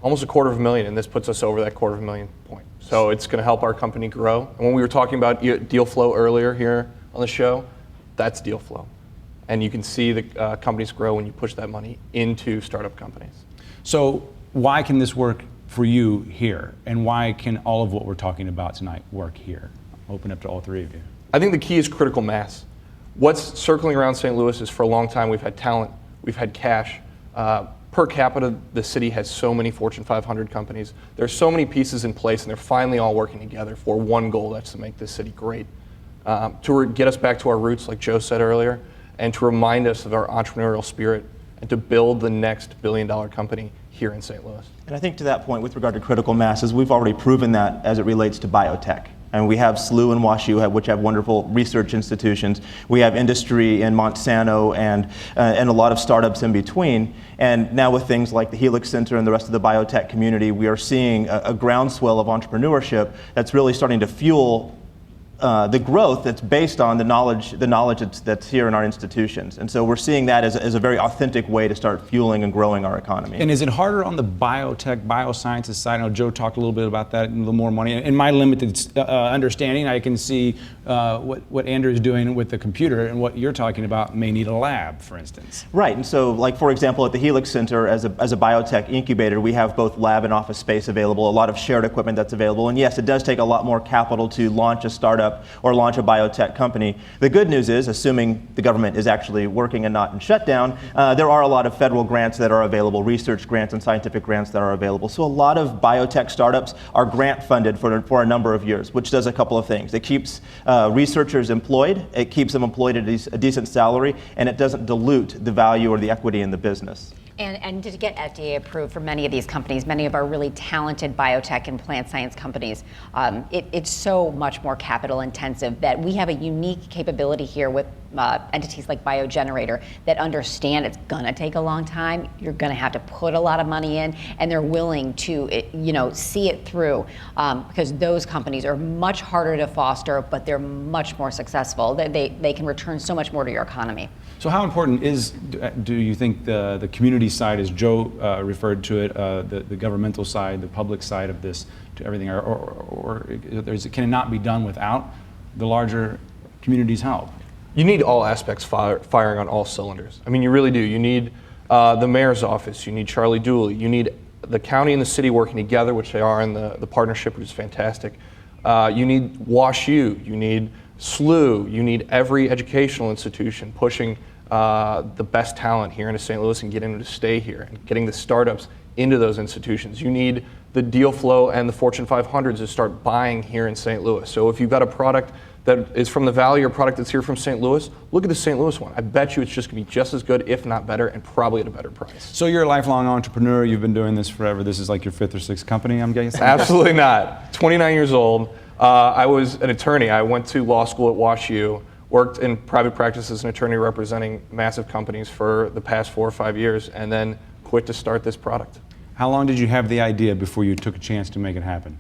almost $250,000, and this puts us over that $250,000 point. So it's going to help our company grow. And when we were talking about deal flow earlier here on the show, that's deal flow. And you can see the companies grow when you push that money into startup companies. So why can this work for you here? And why can all of what we're talking about tonight work here? Open up to all three of you. I think the key is critical mass. What's circling around St. Louis is for a long time we've had talent, we've had cash. Per capita, the city has so many Fortune 500 companies. There's so many pieces in place, and they're finally all working together for one goal, that's to make this city great. To get us back to our roots, like Joe said earlier, and to remind us of our entrepreneurial spirit, and to build the next billion-dollar company here in St. Louis. And I think to that point, with regard to critical masses, we've already proven that as it relates to biotech. And we have SLU and WashU, which have wonderful research institutions. We have industry in Monsanto and a lot of startups in between. And now with things like the Helix Center and the rest of the biotech community, we are seeing a groundswell of entrepreneurship that's really starting to fuel the growth that's based on the knowledge that's here in our institutions. And so we're seeing that as a very authentic way to start fueling and growing our economy. And is it harder on the biotech, biosciences side? I know Joe talked a little bit about that, and a little more money. In my limited understanding, I can see what Andrew is doing with the computer, and what you're talking about may need a lab, for instance. Right, and so like for example at the Helix Center as a biotech incubator, we have both lab and office space available, a lot of shared equipment that's available, and yes, it does take a lot more capital to launch a startup or launch a biotech company. The good news is, assuming the government is actually working and not in shutdown, there are a lot of federal grants that are available, research grants and scientific grants that are available. So a lot of biotech startups are grant funded for a number of years, which does a couple of things. It keeps researchers employed, it keeps them employed at a decent salary, and it doesn't dilute the value or the equity in the business. And to get FDA approved for many of these companies, many of our really talented biotech and plant science companies, it's so much more capital intensive that we have a unique capability here with entities like BioGenerator that understand it's gonna take a long time. You're gonna have to put a lot of money in, and they're willing to see it through because those companies are much harder to foster, but they're much more successful. They can return so much more to your economy. So how important do you think the community side, as Joe referred to it, the governmental side, the public side of this, to everything, or can it not be done without the larger community's help? You need all aspects firing on all cylinders. I mean, you really do. You need the mayor's office, you need Charlie Dooley, you need the county and the city working together, which they are in the partnership, which is fantastic. You need WashU, you need SLU, you need every educational institution pushing the best talent here into St. Louis and getting them to stay here and getting the startups into those institutions. You need the deal flow and the Fortune 500s to start buying here in St. Louis. So if you've got a product that is from the Valley or a product that's here from St. Louis, look at the St. Louis one. I bet you it's just gonna be just as good, if not better, and probably at a better price. So you're a lifelong entrepreneur, you've been doing this forever. This is like your 5th or 6th company, I'm guessing? Absolutely not. 29 years old. I was an attorney. I went to law school at WashU, worked in private practice as an attorney representing massive companies for the past 4 or 5 years, and then quit to start this product. How long did you have the idea before you took a chance to make it happen?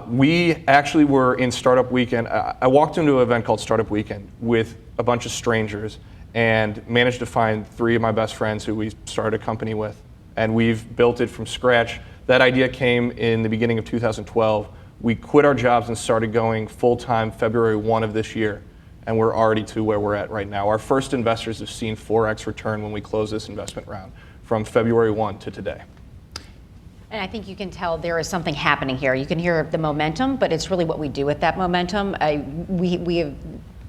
We actually were in Startup Weekend. I walked into an event called Startup Weekend with a bunch of strangers and managed to find 3 of my best friends who we started a company with. And we've built it from scratch. That idea came in the beginning of 2012. We quit our jobs and started going full-time February 1 of this year. And we're already to where we're at right now. Our first investors have seen 4x return when we close this investment round from February 1 to today. And I think you can tell there is something happening here. You can hear the momentum, but it's really what we do with that momentum. We have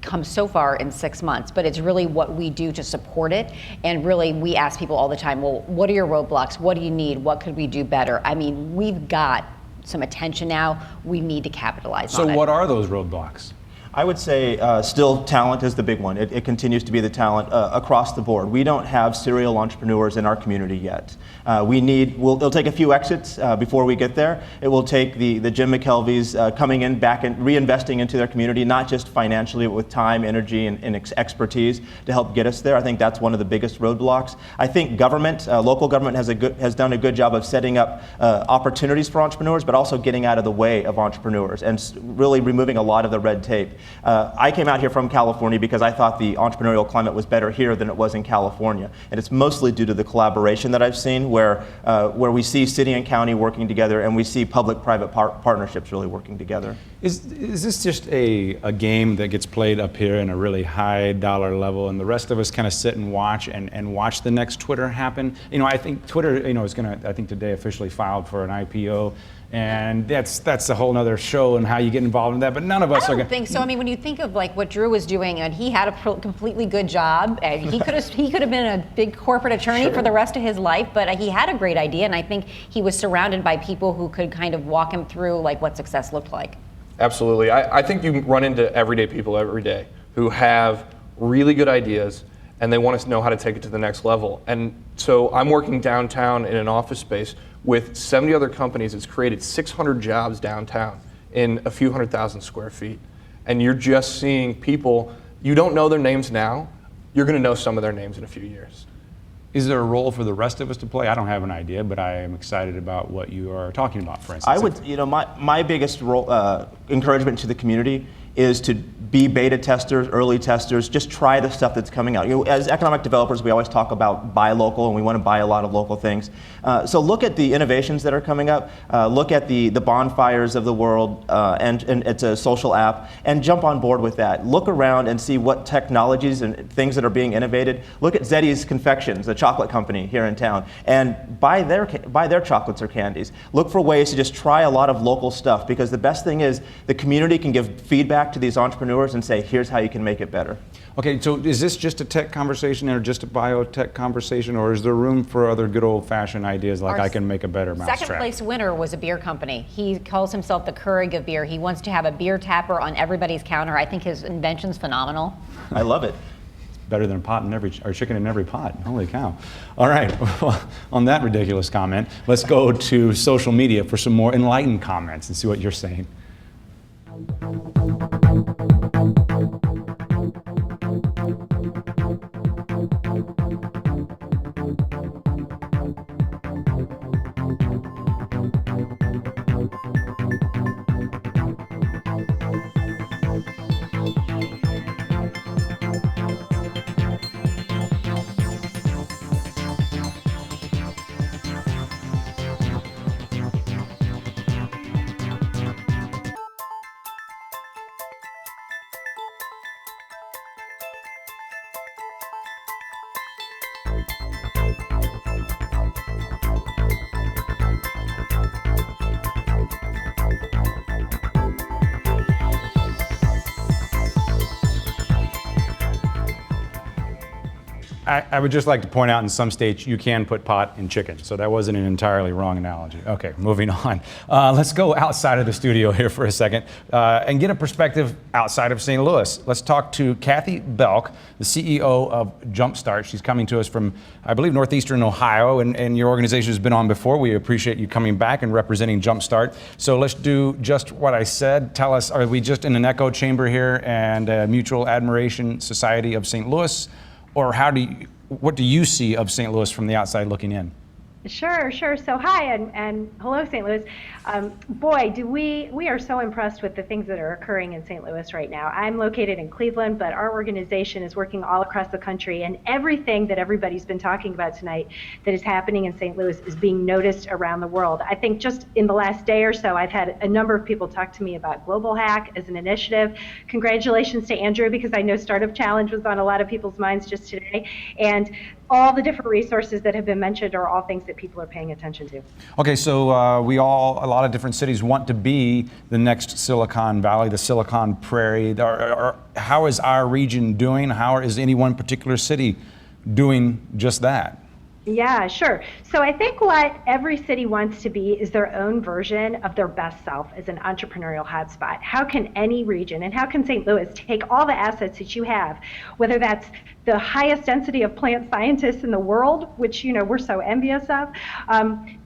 come so far in 6 months, but it's really what we do to support it. And really, we ask people all the time, well, what are your roadblocks? What do you need? What could we do better? I mean, we've got some attention now. We need to capitalize on it. So what are those roadblocks? I would say still talent is the big one. It continues to be the talent across the board. We don't have serial entrepreneurs in our community yet. It'll take a few exits before we get there. It will take the Jim McKelveys coming in back and reinvesting into their community, not just financially, but with time, energy, and expertise to help get us there. I think that's one of the biggest roadblocks. I think government, local government has done a good job of setting up opportunities for entrepreneurs, but also getting out of the way of entrepreneurs and really removing a lot of the red tape. I came out here from California because I thought the entrepreneurial climate was better here than it was in California. And it's mostly due to the collaboration that I've seen where we see city and county working together and we see public-private partnerships really working together. Is this just a game that gets played up here in a really high dollar level and the rest of us kind of sit and watch and watch the next Twitter happen? You know, I think Twitter, is going to, I think today officially filed for an IPO. And that's a whole nother show and how you get involved in that. But none of us I are don't think so. I mean, when you think of like what Drew was doing, and he had a completely good job. He could have been a big corporate attorney for the rest of his life, but he had a great idea, and I think he was surrounded by people who could kind of walk him through like what success looked like. Absolutely. I think you run into everyday people every day who have really good ideas and they want to know how to take it to the next level. And so I'm working downtown in an office space with 70 other companies. It's created 600 jobs downtown in a few 100,000 square feet. And you're just seeing people, you don't know their names now, you're going to know some of their names in a few years. Is there a role for the rest of us to play? I don't have an idea, but I am excited about what you are talking about, for instance. I would, my biggest role, encouragement to the community is to be beta testers, early testers, just try the stuff that's coming out. As economic developers, we always talk about buy local, and we want to buy a lot of local things. So look at the innovations that are coming up, look at the bonfires of the world, and it's a social app, and jump on board with that. Look around and see what technologies and things that are being innovated. Look at Zeddy's Confections, the chocolate company here in town, and buy their chocolates or candies. Look for ways to just try a lot of local stuff, because the best thing is the community can give feedback to these entrepreneurs and say, here's how you can make it better. Okay, so is this just a tech conversation or just a biotech conversation, or is there room for other good old-fashioned ideas like I can make a better mousetrap? Second place winner was a beer company. He calls himself the Keurig of beer. He wants to have a beer tapper on everybody's counter. I think his invention's phenomenal. I love it. Better than chicken in every pot. Holy cow. All right, on that ridiculous comment, let's go to social media for some more enlightened comments and see what you're saying. I would just like to point out in some states you can put pot in chicken, so that wasn't an entirely wrong analogy. Okay, moving on. Let's go outside of the studio here for a second and get a perspective outside of St. Louis. Let's talk to Kathy Belk, the CEO of Jumpstart. She's coming to us from, I believe, northeastern Ohio, and your organization has been on before. We appreciate you coming back and representing Jumpstart. So let's do just what I said. Tell us, are we just in an echo chamber here and a Mutual Admiration Society of St. Louis? Or what do you see of St. Louis from the outside looking in? Sure. So hi and hello, St. Louis. Boy, we are so impressed with the things that are occurring in St. Louis right now. I'm located in Cleveland, but our organization is working all across the country, and everything that everybody's been talking about tonight that is happening in St. Louis is being noticed around the world. I think just in the last day or so, I've had a number of people talk to me about Global Hack as an initiative. Congratulations to Andrew, because I know Startup Challenge was on a lot of people's minds just today. And all the different resources that have been mentioned are all things that people are paying attention to. Okay, so a lot of different cities want to be the next Silicon Valley, the Silicon Prairie. How is our region doing? How is any one particular city doing just that? Yeah, sure. So I think what every city wants to be is their own version of their best self as an entrepreneurial hotspot. How can any region, and how can St. Louis take all the assets that you have, whether that's the highest density of plant scientists in the world, which we're so envious of,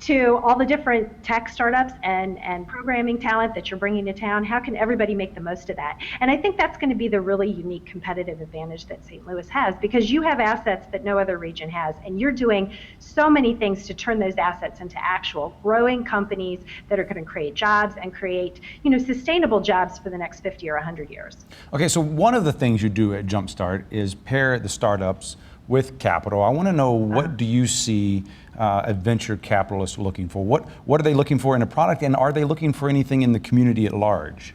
to all the different tech startups and programming talent that you're bringing to town. How can everybody make the most of that? And I think that's going to be the really unique competitive advantage that St. Louis has, because you have assets that no other region has, and you're doing doing so many things to turn those assets into actual growing companies that are going to create jobs and create, sustainable jobs for the next 50 or 100 years. Okay, so one of the things you do at Jumpstart is pair the startups with capital. I want to know, what do you see a venture capitalist looking for? What are they looking for in a product, and are they looking for anything in the community at large?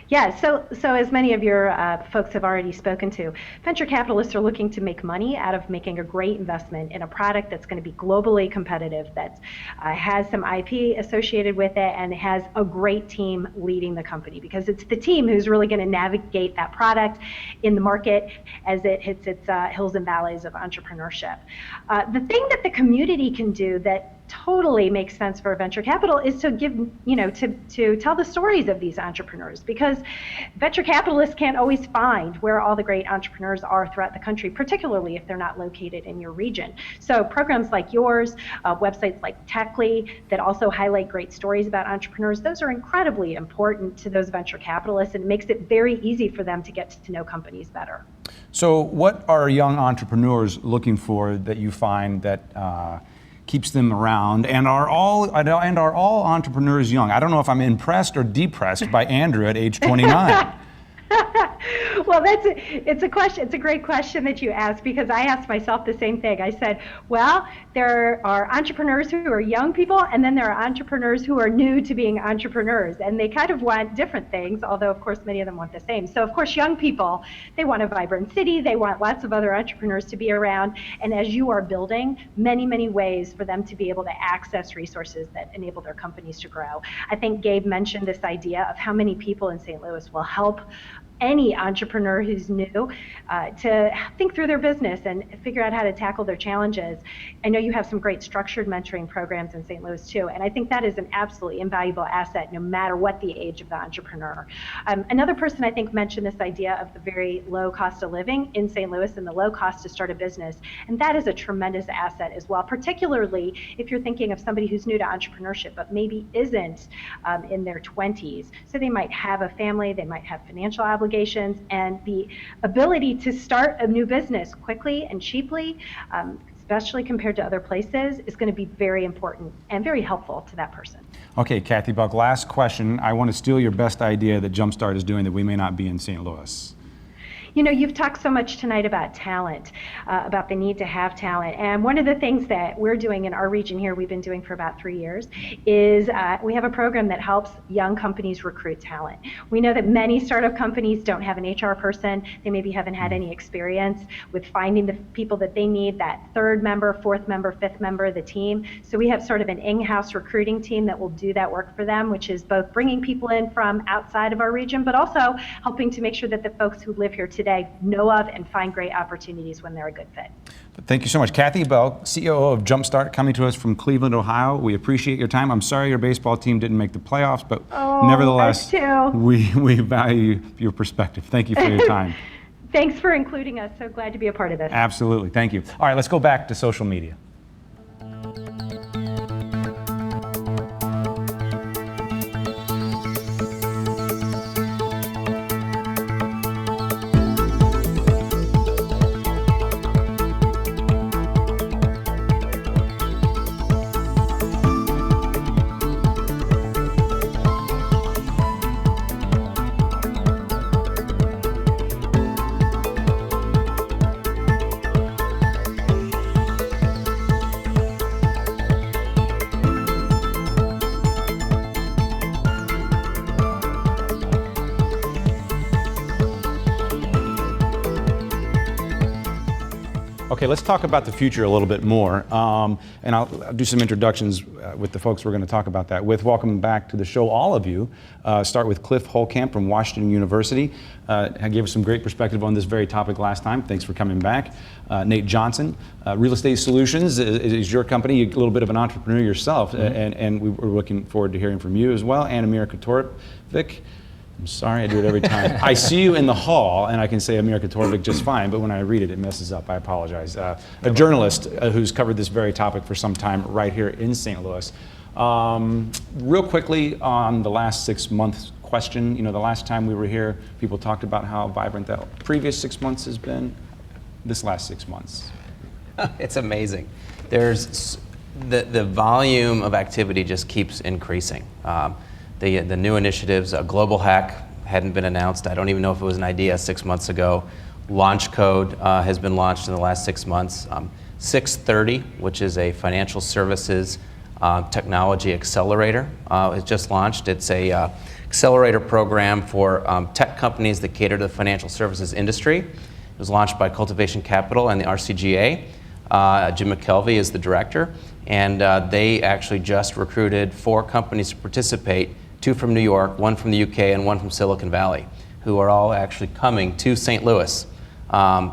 Yeah, so as many of your folks have already spoken to, venture capitalists are looking to make money out of making a great investment in a product that's going to be globally competitive, that has some IP associated with it, and has a great team leading the company, because it's the team who's really going to navigate that product in the market as it hits its hills and valleys of entrepreneurship. The thing that the community can do that totally makes sense for venture capital is to give, to tell the stories of these entrepreneurs, because venture capitalists can't always find where all the great entrepreneurs are throughout the country, particularly if they're not located in your region. So programs like yours, websites like Techly that also highlight great stories about entrepreneurs, those are incredibly important to those venture capitalists, and it makes it very easy for them to get to know companies better. So what are young entrepreneurs looking for that you find that keeps them around, and are all entrepreneurs young? I don't know if I'm impressed or depressed by Andrew at age 29. Well, it's a great question that you asked, because I asked myself the same thing. I said, well, there are entrepreneurs who are young people, and then there are entrepreneurs who are new to being entrepreneurs, and they kind of want different things, although of course many of them want the same. So of course young people, they want a vibrant city, they want lots of other entrepreneurs to be around, and as you are building, many ways for them to be able to access resources that enable their companies to grow. I think Gabe mentioned this idea of how many people in St. Louis will help any entrepreneur who's new to think through their business and figure out how to tackle their challenges. I know you have some great structured mentoring programs in St. Louis too, and I think that is an absolutely invaluable asset no matter what the age of the entrepreneur. Another person I think mentioned this idea of the very low cost of living in St. Louis and the low cost to start a business, and that is a tremendous asset as well, particularly if you're thinking of somebody who's new to entrepreneurship but maybe isn't in their 20s. So they might have a family, they might have financial obligations, and the ability to start a new business quickly and cheaply, especially compared to other places, is going to be very important and very helpful to that person. Okay, Kathy Buck, last question. I want to steal your best idea that Jumpstart is doing that we may not be in St. Louis. You've talked so much tonight about talent, about the need to have talent. And one of the things that we're doing in our region here, we've been doing for about 3 years, is we have a program that helps young companies recruit talent. We know that many startup companies don't have an HR person. They maybe haven't had any experience with finding the people that they need, that third member, fourth member, fifth member of the team. So we have sort of an in-house recruiting team that will do that work for them, which is both bringing people in from outside of our region, but also helping to make sure that the folks who live here today know of and find great opportunities when they're a good fit. Thank you so much. Kathy Bell, CEO of Jumpstart, coming to us from Cleveland, Ohio. We appreciate your time. I'm sorry your baseball team didn't make the playoffs, but nevertheless, we value your perspective. Thank you for your time. Thanks for including us. So glad to be a part of this. Absolutely. Thank you. All right, let's go back to social media. Okay, let's talk about the future a little bit more, and I'll do some introductions with the folks we're going to talk about that with. Welcome back to the show, all of you. Start with Cliff Holcamp from Washington University. He gave us some great perspective on this very topic last time. Thanks for coming back. Nate Johnson, Real Estate Solutions is your company. You're a little bit of an entrepreneur yourself, and we're looking forward to hearing from you as well. And Amir Katorovich. I'm sorry, I do it every time. I see you in the hall, and I can say Amir Katorovich just fine, but when I read it, it messes up. I apologize. A journalist who's covered this very topic for some time right here in St. Louis. Real quickly on the last 6 months question, the last time we were here, people talked about how vibrant that previous 6 months has been. This last 6 months. It's amazing. There's the volume of activity just keeps increasing. The new initiatives, Global Hack hadn't been announced. I don't even know if it was an idea 6 months ago. Launch Code has been launched in the last 6 months. 630, which is a financial services technology accelerator, is just launched. It's a accelerator program for tech companies that cater to the financial services industry. It was launched by Cultivation Capital and the RCGA. Jim McKelvey is the director, and they actually just recruited 4 companies to participate, 2 from New York, 1 from the UK, and 1 from Silicon Valley, who are all actually coming to St. Louis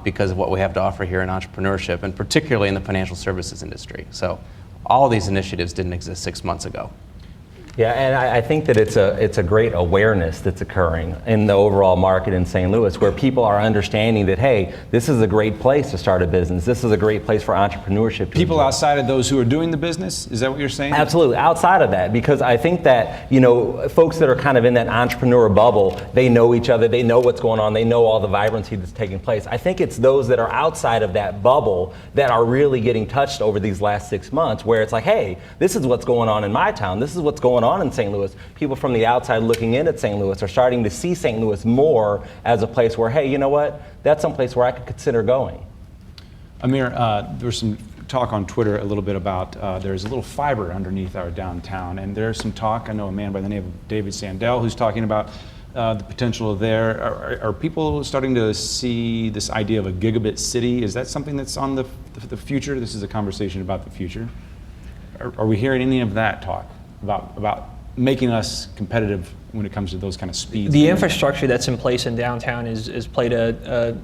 because of what we have to offer here in entrepreneurship, and particularly in the financial services industry. So all these initiatives didn't exist 6 months ago. Yeah, and I think that it's a great awareness that's occurring in the overall market in St. Louis, where people are understanding that, hey, this is a great place to start a business. This is a great place for entrepreneurship. People outside of those who are doing the business? Is that what you're saying? Absolutely, outside of that, because I think that, you know, folks that are kind of in that entrepreneur bubble, they know each other, they know what's going on, they know all the vibrancy that's taking place. I think it's those that are outside of that bubble that are really getting touched over these last 6 months, where it's like, hey, this is what's going on in my town, this is what's going on in St. Louis. People from the outside looking in at St. Louis are starting to see St. Louis more as a place where, hey, you know what, that's some place where I could consider going. Amir, there was some talk on Twitter a little bit about there's a little fiber underneath our downtown, and there's some talk. I know a man by the name of David Sandell who's talking about the potential there. Are people starting to see this idea of a gigabit city? Is that something that's on the future? This is a conversation about the future. Are we hearing any of that talk about making us competitive when it comes to those kind of speeds? The infrastructure that's in place in downtown is played a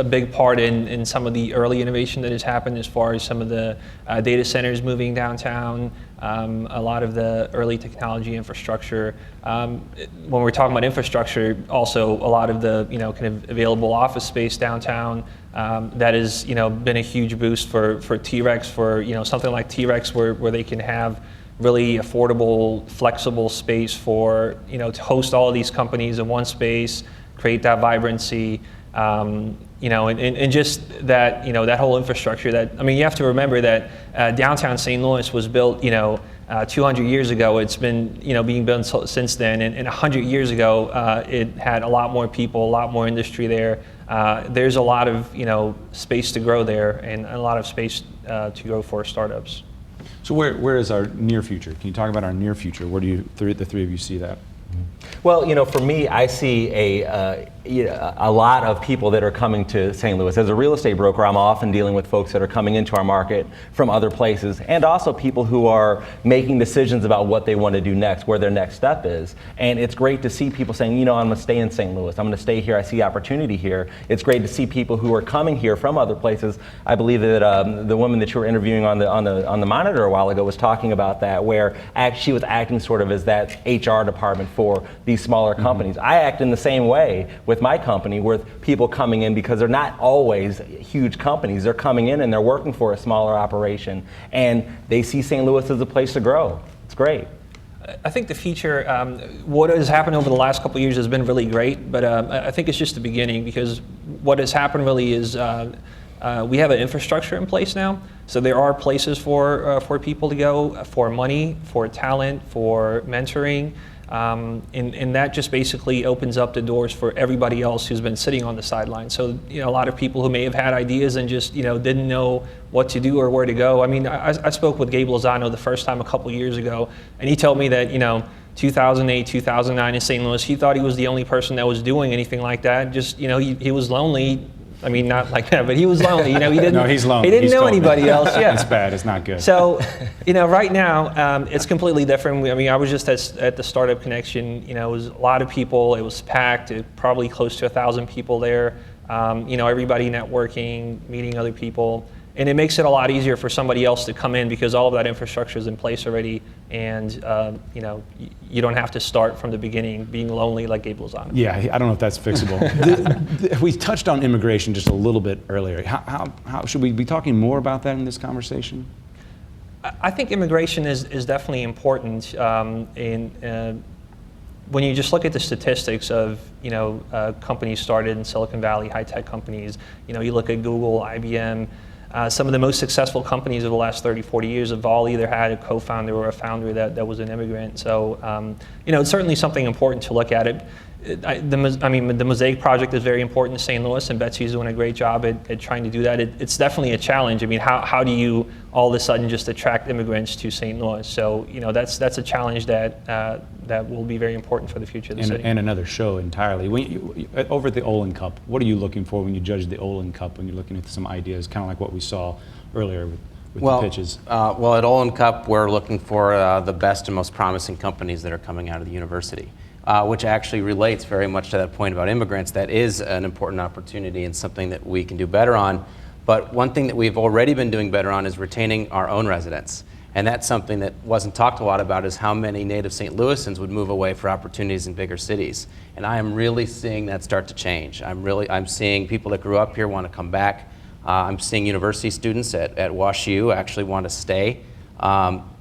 big part in some of the early innovation that has happened, as far as some of the data centers moving downtown, a lot of the early technology infrastructure. When we're talking about infrastructure, also a lot of the kind of available office space downtown. That has been a huge boost for T-Rex, for something like T-Rex, where they can have really affordable, flexible space for to host all of these companies in one space, create that vibrancy, and just that that whole infrastructure. That, I mean, you have to remember that downtown St. Louis was built 200 years ago. It's been being built since then, and 100 years ago it had a lot more people, a lot more industry there. There's a lot of space to grow there, and a lot of space to grow for startups. So where is our near future? Can you talk about our near future? Where do the three of you see that? Well, for me, I see a lot of people that are coming to St. Louis. As a real estate broker, I'm often dealing with folks that are coming into our market from other places, and also people who are making decisions about what they want to do next, where their next step is. And it's great to see people saying, I'm going to stay in St. Louis. I'm going to stay here. I see opportunity here. It's great to see people who are coming here from other places. I believe that the woman that you were interviewing on the monitor a while ago was talking about that, where she was acting sort of as that HR department for these smaller companies. I act in the same way with my company, with people coming in because they're not always huge companies. They're coming in and they're working for a smaller operation, and they see St. Louis as a place to grow. It's great. I think the future, what has happened over the last couple of years has been really great, but I think it's just the beginning, because what has happened really is we have an infrastructure in place now. So there are places for people to go, for money, for talent, for mentoring. And that just basically opens up the doors for everybody else who's been sitting on the sidelines. So, a lot of people who may have had ideas and just, didn't know what to do or where to go. I mean, I spoke with Gabe Lozano the first time a couple years ago, and he told me that, 2008, 2009 in St. Louis, he thought he was the only person that was doing anything like that. Just, he was lonely. I mean, not like that, but he was lonely. He didn't. No, he's lonely. He didn't know anybody else. Yeah, it's bad. It's not good. So, right now it's completely different. I mean, I was just at the Startup Connection. It was a lot of people. It was packed. Probably close to 1,000 people there. Everybody networking, meeting other people, and it makes it a lot easier for somebody else to come in, because all of that infrastructure is in place already, and you don't have to start from the beginning being lonely like Gabe Lozano. Yeah, I don't know if that's fixable. We touched on immigration just a little bit earlier. How should we be talking more about that in this conversation? I think immigration is definitely important. When you just look at the statistics of companies started in Silicon Valley, high tech companies, you look at Google, IBM. some of the most successful companies of the last 30, 40 years have all either had a co-founder or a founder that was an immigrant. So, it's certainly something important to look at. The Mosaic project is very important to St. Louis, and Betsy's doing a great job at trying to do that. It's definitely a challenge. I mean, how do you all of a sudden just attract immigrants to St. Louis? So, that's a challenge that will be very important for the future of the city. And another show entirely. Over at the Olin Cup, what are you looking for when you judge the Olin Cup, when you're looking at some ideas, kind of like what we saw earlier with the pitches? Well, at Olin Cup, we're looking for the best and most promising companies that are coming out of the university. Which actually relates very much to that point about immigrants. That is an important opportunity and something that we can do better on. But one thing that we've already been doing better on is retaining our own residents. And that's something that wasn't talked a lot about, is how many native St. Louisans would move away for opportunities in bigger cities. And I am really seeing that start to change. I'm seeing people that grew up here want to come back. I'm seeing university students at WashU actually want to stay.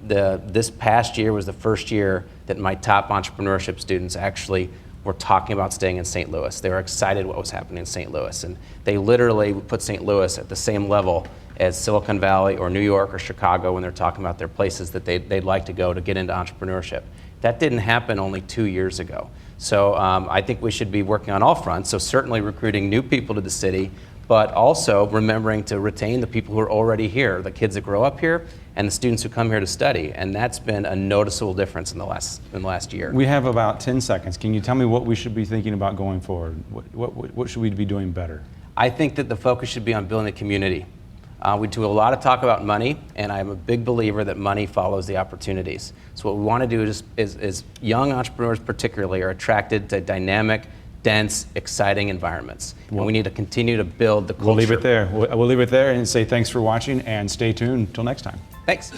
This past year was the first year that my top entrepreneurship students actually were talking about staying in St. Louis. They were excited what was happening in St. Louis, and they literally put St. Louis at the same level as Silicon Valley or New York or Chicago when they're talking about their places that they'd like to go to get into entrepreneurship. That didn't happen only 2 years ago. So I think we should be working on all fronts, so certainly recruiting new people to the city, but also remembering to retain the people who are already here, the kids that grow up here and the students who come here to study. And that's been a noticeable difference in the last year. We have about 10 seconds. Can you tell me what we should be thinking about going forward? What should we be doing better? I think that the focus should be on building a community. We do a lot of talk about money, and I'm a big believer that money follows the opportunities. So what we want to do is young entrepreneurs particularly are attracted to dynamic, dense, exciting environments. And we need to continue to build the culture. We'll leave it there. We'll leave it there and say thanks for watching, and stay tuned until next time. Thanks.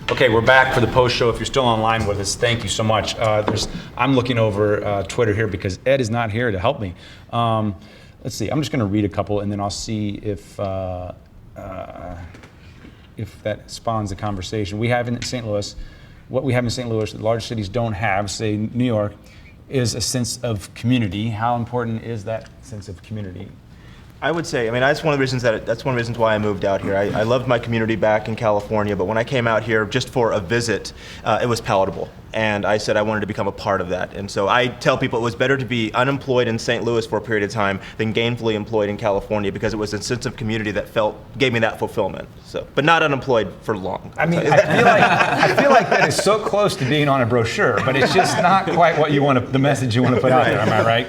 Okay, we're back for the post show. If you're still online with us, thank you so much. I'm looking over Twitter here because Ed is not here to help me. Let's see, I'm just going to read a couple and then I'll see if that spawns a conversation. We have in St. Louis, what we have in St. Louis that large cities don't have, say New York, is a sense of community. How important is that sense of community? I would say, that's one of the reasons that's one of the reasons why I moved out here. I loved my community back in California, but when I came out here just for a visit, it was palatable. And I said I wanted to become a part of that. And so I tell people it was better to be unemployed in St. Louis for a period of time than gainfully employed in California, because it was a sense of community that gave me that fulfillment. So, but not unemployed for long. I mean, I feel like that is so close to being on a brochure, but it's just not quite what you want the message you want to put out there. Am I right?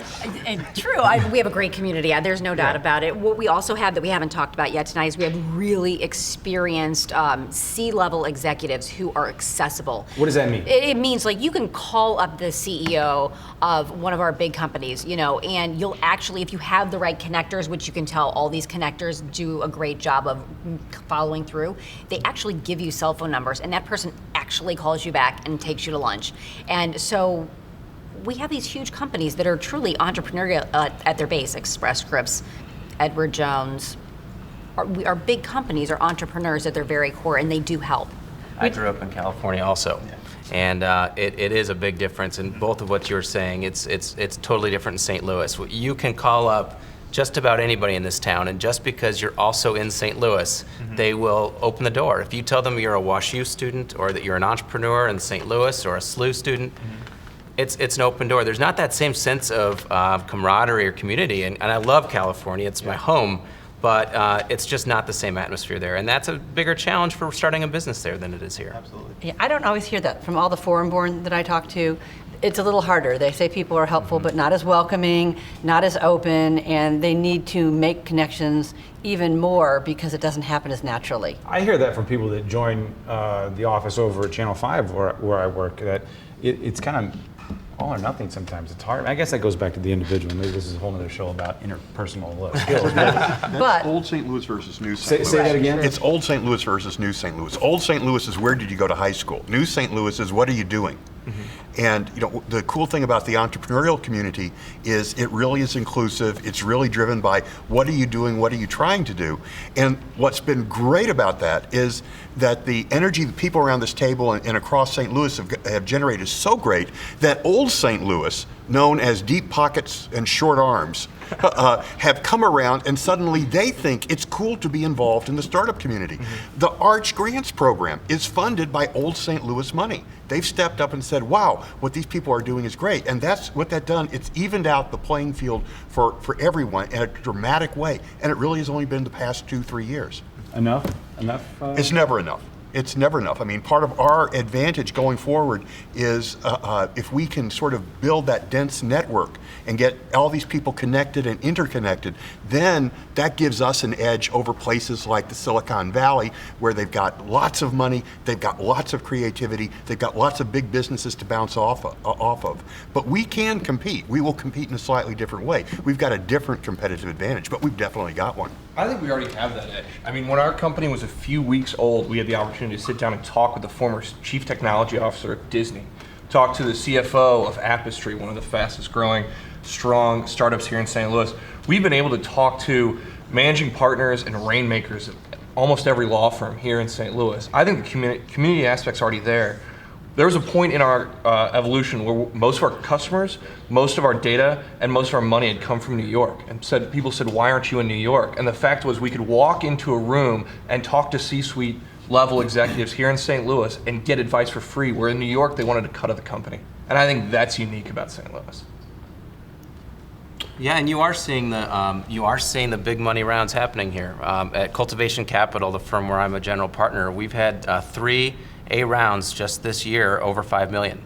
True. We have a great community. There's no doubt about it. What we also have that we haven't talked about yet tonight is we have really experienced C-level executives who are accessible. What does that mean? It means like you can call up the CEO of one of our big companies, and you'll actually, if you have the right connectors, which you can tell all these connectors do a great job of following through, they actually give you cell phone numbers, and that person actually calls you back and takes you to lunch. And so we have these huge companies that are truly entrepreneurial at their base. Express Scripts, Edward Jones. Our big companies are entrepreneurs at their very core, and they do help. I grew up in California also. And it is a big difference in both of what you're saying. It's totally different in St. Louis. You can call up just about anybody in this town, and just because you're also in St. Louis, they will open the door. If you tell them you're a WashU student or that you're an entrepreneur in St. Louis or a SLU student, it's an open door. There's not that same sense of camaraderie or community, and I love California. It's my home. But it's just not the same atmosphere there. And that's a bigger challenge for starting a business there than it is here. Absolutely. Yeah, I don't always hear that from all the foreign-born that I talk to. It's a little harder. They say people are helpful, but not as welcoming, not as open, and they need to make connections even more because it doesn't happen as naturally. I hear that from people that join the office over at Channel 5 where I work, that it's kind of all or nothing sometimes. It's hard. I guess that goes back to the individual. Maybe this is a whole other show about interpersonal skills. That's old St. Louis versus new St. Louis. Say that again? It's old St. Louis versus new St. Louis. Old St. Louis is where did you go to high school? New St. Louis is what are you doing? And the cool thing about the entrepreneurial community is it really is inclusive. It's really driven by what are you doing, what are you trying to do? And what's been great about that is that the energy the people around this table and across St. Louis have generated is so great that old St. Louis, known as deep pockets and short arms, have come around, and suddenly they think it's cool to be involved in the startup community. The Arch Grants program is funded by old St. Louis money. They've stepped up and said, wow, what these people are doing is great. And that's what that's done. It's evened out the playing field for everyone in a dramatic way. And it really has only been the past 2-3 years. Enough? It's never enough. It's never enough. I mean, part of our advantage going forward is if we can sort of build that dense network and get all these people connected and interconnected, then that gives us an edge over places like the Silicon Valley, where they've got lots of money, they've got lots of creativity, they've got lots of big businesses to bounce off of. But we can compete. We will compete in a slightly different way. We've got a different competitive advantage, but we've definitely got one. I think we already have that edge. I mean, when our company was a few weeks old, we had the opportunity to sit down and talk with the former chief technology officer at Disney, talk to the CFO of Apistry, one of the fastest growing, strong startups here in St. Louis. We've been able to talk to managing partners and rainmakers at almost every law firm here in St. Louis. I think the community aspect's already there. There was a point in our evolution where most of our customers, most of our data, and most of our money had come from New York. And people said, why aren't you in New York? And the fact was we could walk into a room and talk to C-suite level executives here in St. Louis and get advice for free, where in New York they wanted a cut of the company. And I think that's unique about St. Louis. Yeah, and you are seeing the big money rounds happening here. At Cultivation Capital, the firm where I'm a general partner, we've had 3 A rounds just this year over $5 million,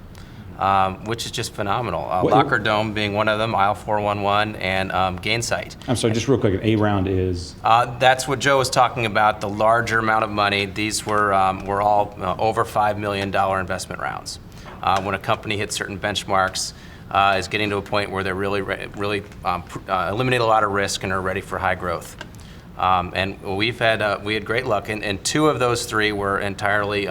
which is just phenomenal. Locker Dome being one of them, Aisle 411, and Gainsight. I'm sorry, just real quick, an A round is? That's what Joe was talking about, the larger amount of money. These were all over $5 million investment rounds. When a company hits certain benchmarks, is getting to a point where they're really eliminate a lot of risk and are ready for high growth. And we had great luck, and 2 of those 3 were entirely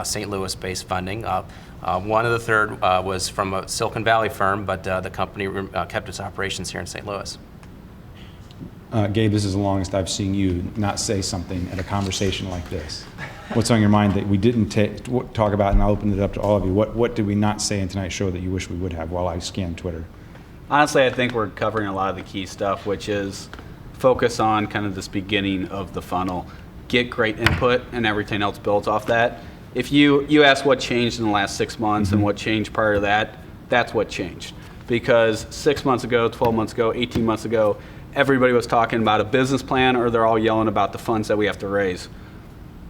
St. Louis-based funding. One of the third was from a Silicon Valley firm, but the company kept its operations here in St. Louis. Gabe, this is the longest I've seen you not say something at a conversation like this. What's on your mind that we didn't talk about, and I'll open it up to all of you. What did we not say in tonight's show that you wish we would have while I scan Twitter? Honestly, I think we're covering a lot of the key stuff, which is focus on kind of this beginning of the funnel, get great input, and everything else builds off that. if you ask what changed in the last 6 months and what changed prior to that, that's what changed. Because 6 months ago, 12 months ago, 18 months ago, everybody was talking about a business plan, or they're all yelling about the funds that we have to raise.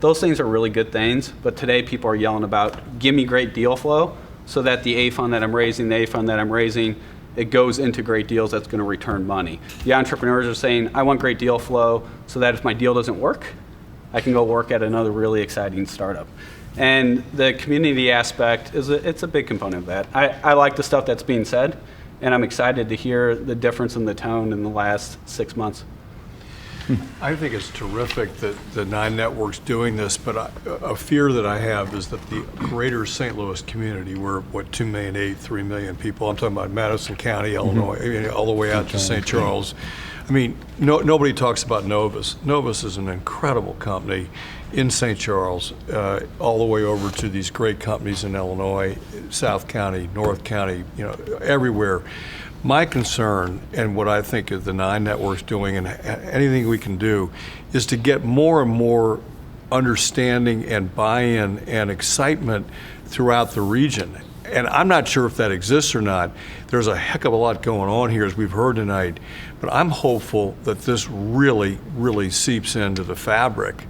Those things are really good things, but today people are yelling about, give me great deal flow so that the A fund that I'm raising, the A fund that I'm raising, it goes into great deals that's going to return money. The entrepreneurs are saying, I want great deal flow so that if my deal doesn't work, I can go work at another really exciting startup. And the community aspect, it's a big component of that. I like the stuff that's being said, and I'm excited to hear the difference in the tone in the last 6 months. I think it's terrific that the 9 networks doing this, but a fear that I have is that the greater St. Louis community, we're, 2 million, 3 million people. I'm talking about Madison County, Illinois, all the way out to St. Charles. I mean, nobody talks about Novus. Novus is an incredible company in St. Charles, all the way over to these great companies in Illinois, South County, North County, everywhere. My concern, and what I think of the 9 networks doing, and anything we can do, is to get more and more understanding and buy-in and excitement throughout the region. And I'm not sure if that exists or not. There's a heck of a lot going on here, as we've heard tonight, but I'm hopeful that this really, really seeps into the fabric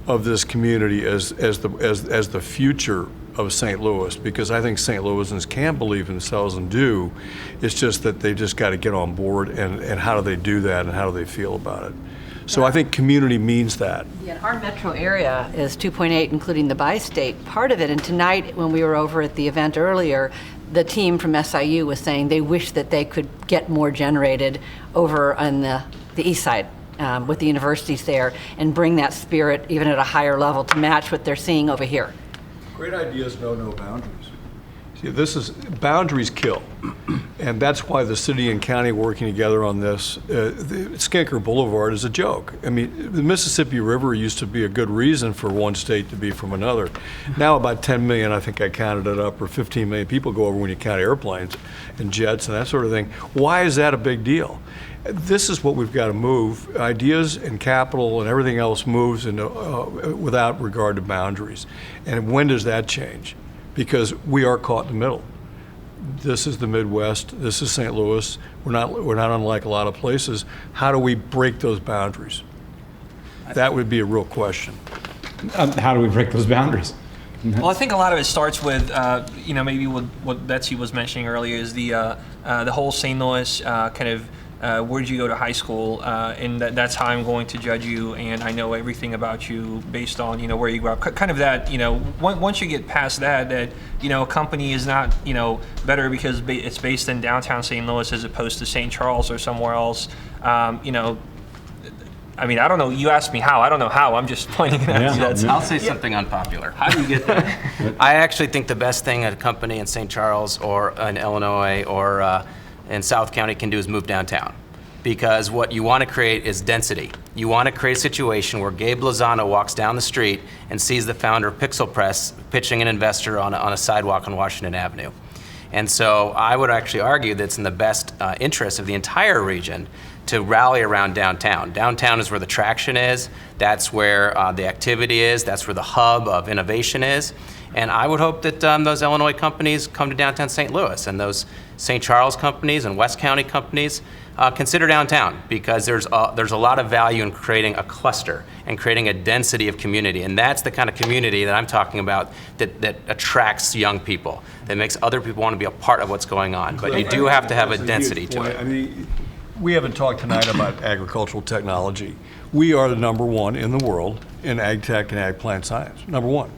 of this community as the future of St. Louis, because I think St. Louisans can believe in themselves and do. It's just that they just got to get on board, and how do they do that, and how do they feel about it? So I think community means that. Yeah, our metro area is 2.8, including the bi-state part of it. And tonight, when we were over at the event earlier, the team from SIU was saying they wish that they could get more generated over on the east side with the universities there, and bring that spirit even at a higher level to match what they're seeing over here. Great ideas know no boundaries. See, boundaries kill, and that's why the city and county working together on this. The Skinker Boulevard is a joke. I mean, the Mississippi River used to be a good reason for one state to be from another. Now about 10 million, I think I counted it up, or 15 million people go over when you count airplanes and jets and that sort of thing. Why is that a big deal? This is what we've got to move. Ideas and capital and everything else moves without regard to boundaries. And when does that change? Because we are caught in the middle. This is the Midwest. This is St. Louis. We're not unlike a lot of places. How do we break those boundaries? That would be a real question. How do we break those boundaries? Well, I think a lot of it starts with, maybe what Betsy was mentioning earlier is the whole St. Louis kind of where did you go to high school, and that's how I'm going to judge you, and I know everything about you based on where you grew up. Kind of that, once you get past that a company is not better because it's based in downtown St. Louis as opposed to St. Charles or somewhere else. I mean, I don't know. You asked me how. I don't know how. I'm just pointing it out. I'll say something unpopular. How do you get there? I actually think the best thing a company in St. Charles or in Illinois or in South County can do is move downtown. Because what you want to create is density. You want to create a situation where Gabe Lozano walks down the street and sees the founder of Pixel Press pitching an investor on a sidewalk on Washington Avenue. And so I would actually argue that it's in the best interest of the entire region to rally around downtown. Downtown is where the traction is. That's where the activity is. That's where the hub of innovation is. And I would hope that those Illinois companies come to downtown St. Louis, and those St. Charles companies and West County companies consider downtown, because there's a lot of value in creating a cluster and creating a density of community. And that's the kind of community that I'm talking about that attracts young people, that makes other people want to be a part of what's going on. But you do have to have a density to it. I mean, we haven't talked tonight about agricultural technology. We are the #1 in the world in ag tech and ag plant science, #1.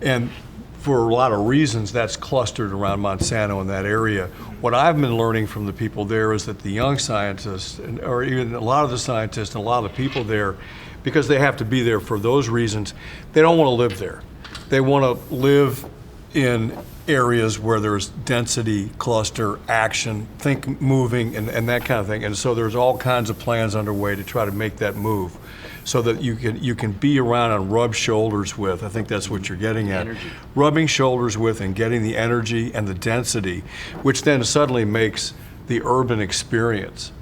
And for a lot of reasons, that's clustered around Monsanto in that area. What I've been learning from the people there is that the young scientists, or even a lot of the scientists and a lot of the people there, because they have to be there for those reasons, they don't want to live there. They want to live in areas where there's density, cluster, action, think moving, and that kind of thing. And so there's all kinds of plans underway to try to make that move, so that you can be around and rub shoulders with. I think that's what you're getting at. Energy. Rubbing shoulders with and getting the energy and the density, which then suddenly makes the urban experience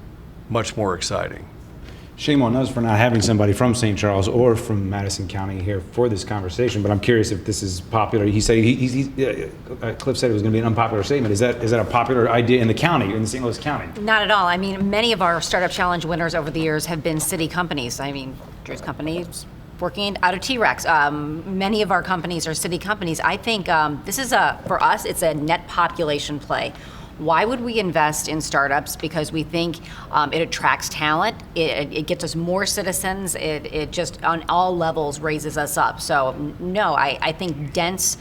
much more exciting. Shame on us for not having somebody from St. Charles or from Madison County here for this conversation, but I'm curious if this is popular. He said, Cliff said it was going to be an unpopular statement. Is that a popular idea in the county, in St. Louis County? Not at all. I mean, many of our Startup Challenge winners over the years have been city companies. I mean, Drew's companies working out of T-Rex. Many of our companies are city companies. I think this is for us, it's a net population play. Why would we invest in startups? Because we think it attracts talent, it gets us more citizens, it just on all levels raises us up. So no, I think dense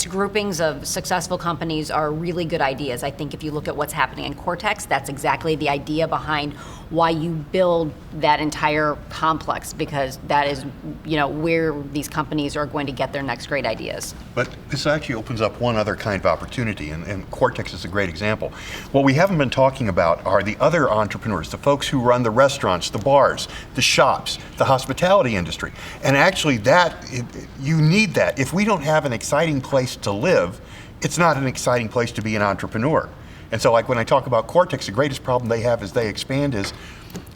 groupings of successful companies are really good ideas. I think if you look at what's happening in Cortex, that's exactly the idea behind why you build that entire complex, because that is, where these companies are going to get their next great ideas. But this actually opens up one other kind of opportunity, and Cortex is a great example. What we haven't been talking about are the other entrepreneurs, the folks who run the restaurants, the bars, the shops, the hospitality industry. And actually you need that. If we don't have an exciting place to live, it's not an exciting place to be an entrepreneur. And so like when I talk about Cortex, the greatest problem they have as they expand is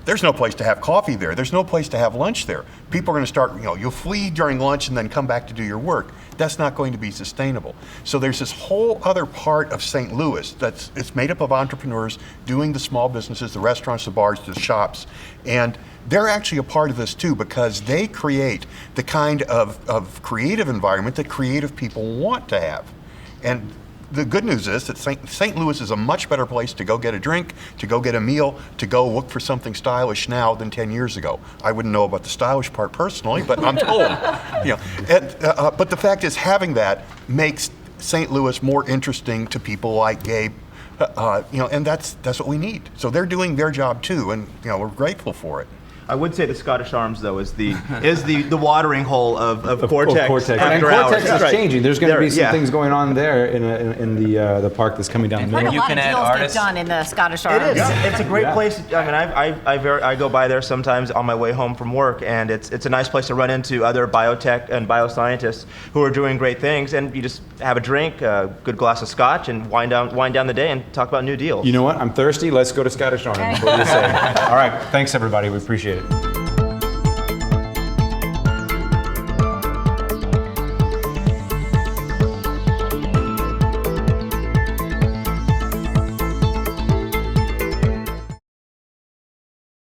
there's no place to have coffee there. There's no place to have lunch there. People are going to start, you'll flee during lunch and then come back to do your work. That's not going to be sustainable. So there's this whole other part of St. Louis it's made up of entrepreneurs doing the small businesses, the restaurants, the bars, the shops. And they're actually a part of this too, because they create the kind of creative environment that creative people want to have. And the good news is that St. Louis is a much better place to go get a drink, to go get a meal, to go look for something stylish now than 10 years ago. I wouldn't know about the stylish part personally, but I'm told. But the fact is, having that makes St. Louis more interesting to people like Gabe, and that's what we need. So they're doing their job too, and we're grateful for it. I would say the Scottish Arms, though, is the watering hole of Cortex. And Cortex is changing. There's going to be some things going on there in the park that's coming down the middle. A lot of deals get done in the Scottish Arms. It is. It's a great place. I mean, I go by there sometimes on my way home from work, and it's a nice place to run into other biotech and bioscientists who are doing great things, and you just have a drink, a good glass of scotch, and wind down the day and talk about new deals. You know what? I'm thirsty. Let's go to Scottish Arms. What do you say? All right. Thanks, everybody. We appreciate it.